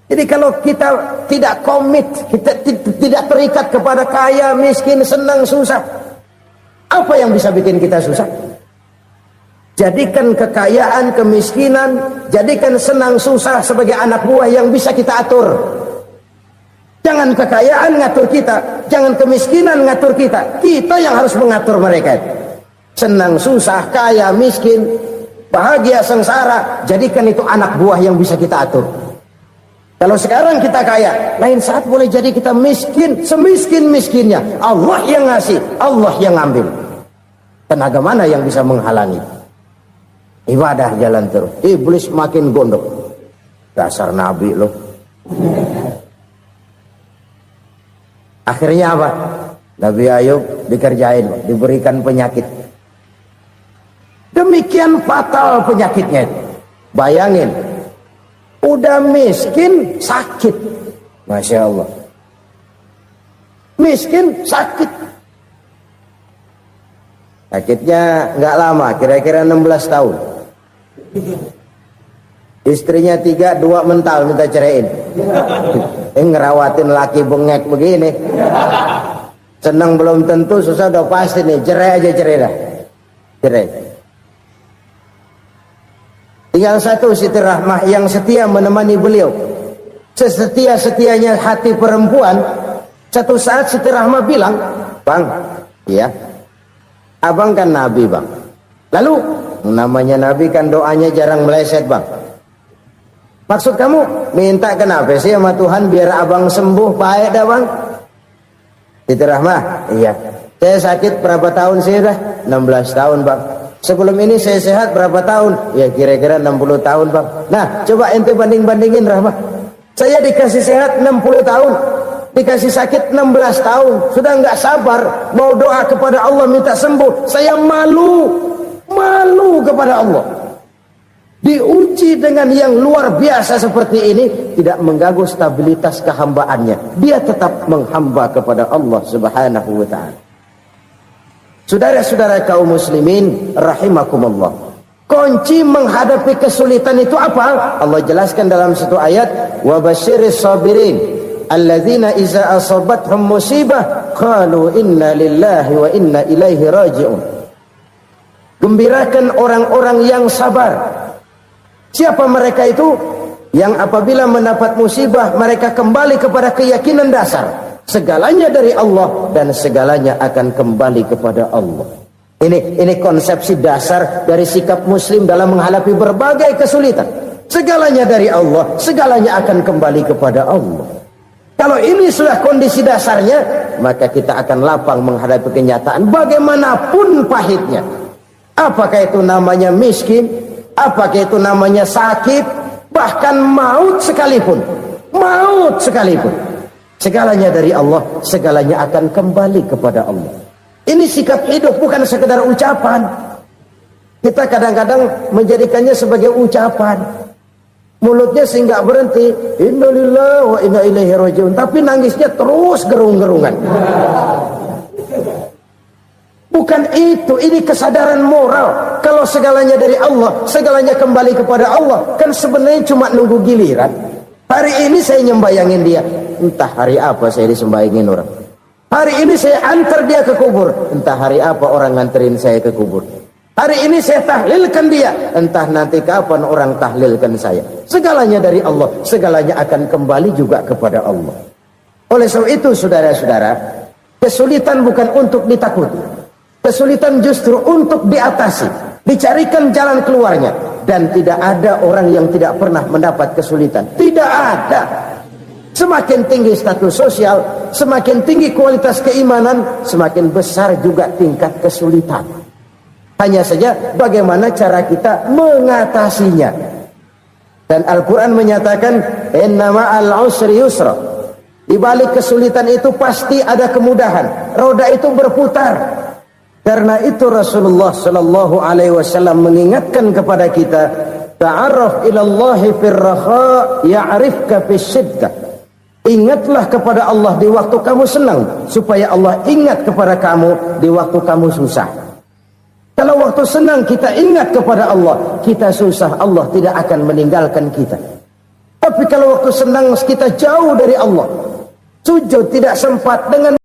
Jadi kalau kita tidak komit, kita tidak terikat kepada kaya, miskin, senang, susah, apa yang bisa bikin kita susah? Jadikan kekayaan, kemiskinan, jadikan senang, susah sebagai anak buah yang bisa kita atur. Jangan kekayaan ngatur kita, jangan kemiskinan ngatur kita. Kita yang harus mengatur mereka. Senang, susah, kaya, miskin, bahagia, sengsara, jadikan itu anak buah yang bisa kita atur. Kalau sekarang kita kaya, lain saat boleh jadi kita miskin, semiskin-miskinnya. Allah yang ngasih, Allah yang ngambil. Tenaga mana yang bisa menghalangi? Ibadah jalan terus. Iblis makin gondok. Dasar Nabi loh. Akhirnya apa? Nabi Ayub dikerjain, diberikan penyakit. Demikian fatal penyakitnya. Bayangin, udah miskin sakit. Masya Allah. Miskin sakit. Sakitnya nggak lama, kira-kira 16 tahun. Istrinya 3, 2 mental minta ceraiin. Ngerawatin laki bengek begini. Senang belum tentu, susah udah pasti nih. Cerai aja, cerai dah. Cerai. Tinggal satu Siti Rahmah yang setia menemani beliau. Sesetia-setianya hati perempuan. Satu saat Siti Rahmah bilang, "Bang, ya, abang kan Nabi bang. Lalu namanya Nabi kan doanya jarang meleset bang. Maksud kamu minta kenapa sih sama Tuhan biar abang sembuh baik dah bang?" Siti Rahmah, iya. Saya sakit berapa tahun sih dah? 16 tahun bang. Sebelum ini saya sehat berapa tahun? Ya kira-kira 60 tahun bang. Nah coba ente banding-bandingin Rahmah. Saya dikasih sehat 60 tahun, dikasih sakit 16 tahun. Sudah nggak sabar mau doa kepada Allah minta sembuh. Saya malu kepada Allah. Diuji dengan yang luar biasa seperti ini, tidak mengganggu stabilitas kehambaannya. Dia tetap menghamba kepada Allah Subhanahu wa ta'ala. Saudara-saudara kaum muslimin rahimakumullah. Kunci menghadapi kesulitan itu apa? Allah jelaskan dalam satu ayat, wa basyiris sabirin alladzina iza asabathum musibah qalu inna lillahi wa inna ilaihi raji'un. Gembirakan orang-orang yang sabar. Siapa mereka itu? yang apabila mendapat musibah mereka kembali kepada keyakinan dasar segalanya dari Allah dan segalanya akan kembali kepada Allah. Ini konsepsi dasar dari sikap muslim dalam menghadapi berbagai kesulitan. Segalanya dari Allah, segalanya akan kembali kepada Allah. Kalau ini sudah kondisi dasarnya, maka kita akan lapang menghadapi kenyataan bagaimanapun pahitnya. Apakah itu namanya miskin, apakah itu namanya sakit, bahkan maut sekalipun. Maut sekalipun. Segalanya dari Allah, segalanya akan kembali kepada Allah. Ini sikap hidup, bukan sekedar ucapan. Kita kadang-kadang menjadikannya sebagai ucapan. Mulutnya sehingga berhenti, innalillahi wa inna ilaihi rajiun, tapi nangisnya terus gerung-gerungan. Bukan itu, ini kesadaran moral. Kalau segalanya dari Allah, segalanya kembali kepada Allah, kan sebenarnya cuma nunggu giliran. Hari ini saya nyembayangin dia, entah hari apa saya disembayangin orang. Hari ini saya antar dia ke kubur, entah hari apa orang nganterin saya ke kubur. Hari ini saya tahlilkan dia, entah nanti kapan orang tahlilkan saya. Segalanya dari Allah, segalanya akan kembali juga kepada Allah. Oleh sebab itu saudara-saudara, kesulitan bukan untuk ditakuti. Kesulitan justru untuk diatasi, dicarikan jalan keluarnya. Dan tidak ada orang yang tidak pernah mendapat kesulitan. Tidak ada. Semakin tinggi status sosial, semakin tinggi kualitas keimanan, semakin besar juga tingkat kesulitan. Hanya saja bagaimana cara kita mengatasinya. Dan Al-Quran menyatakan, inna ma'al usri yusra. Di balik kesulitan itu pasti ada kemudahan. Roda itu berputar. Karena itu Rasulullah sallallahu alaihi wasallam mengingatkan kepada kita, ta'arraf ilallahi fir raha ya'rifka fis syiddah. Ingatlah kepada Allah di waktu kamu senang, supaya Allah ingat kepada kamu di waktu kamu susah. Kalau waktu senang kita ingat kepada Allah, kita susah, Allah tidak akan meninggalkan kita. Tapi kalau waktu senang kita jauh dari Allah, sujud tidak sempat, dengan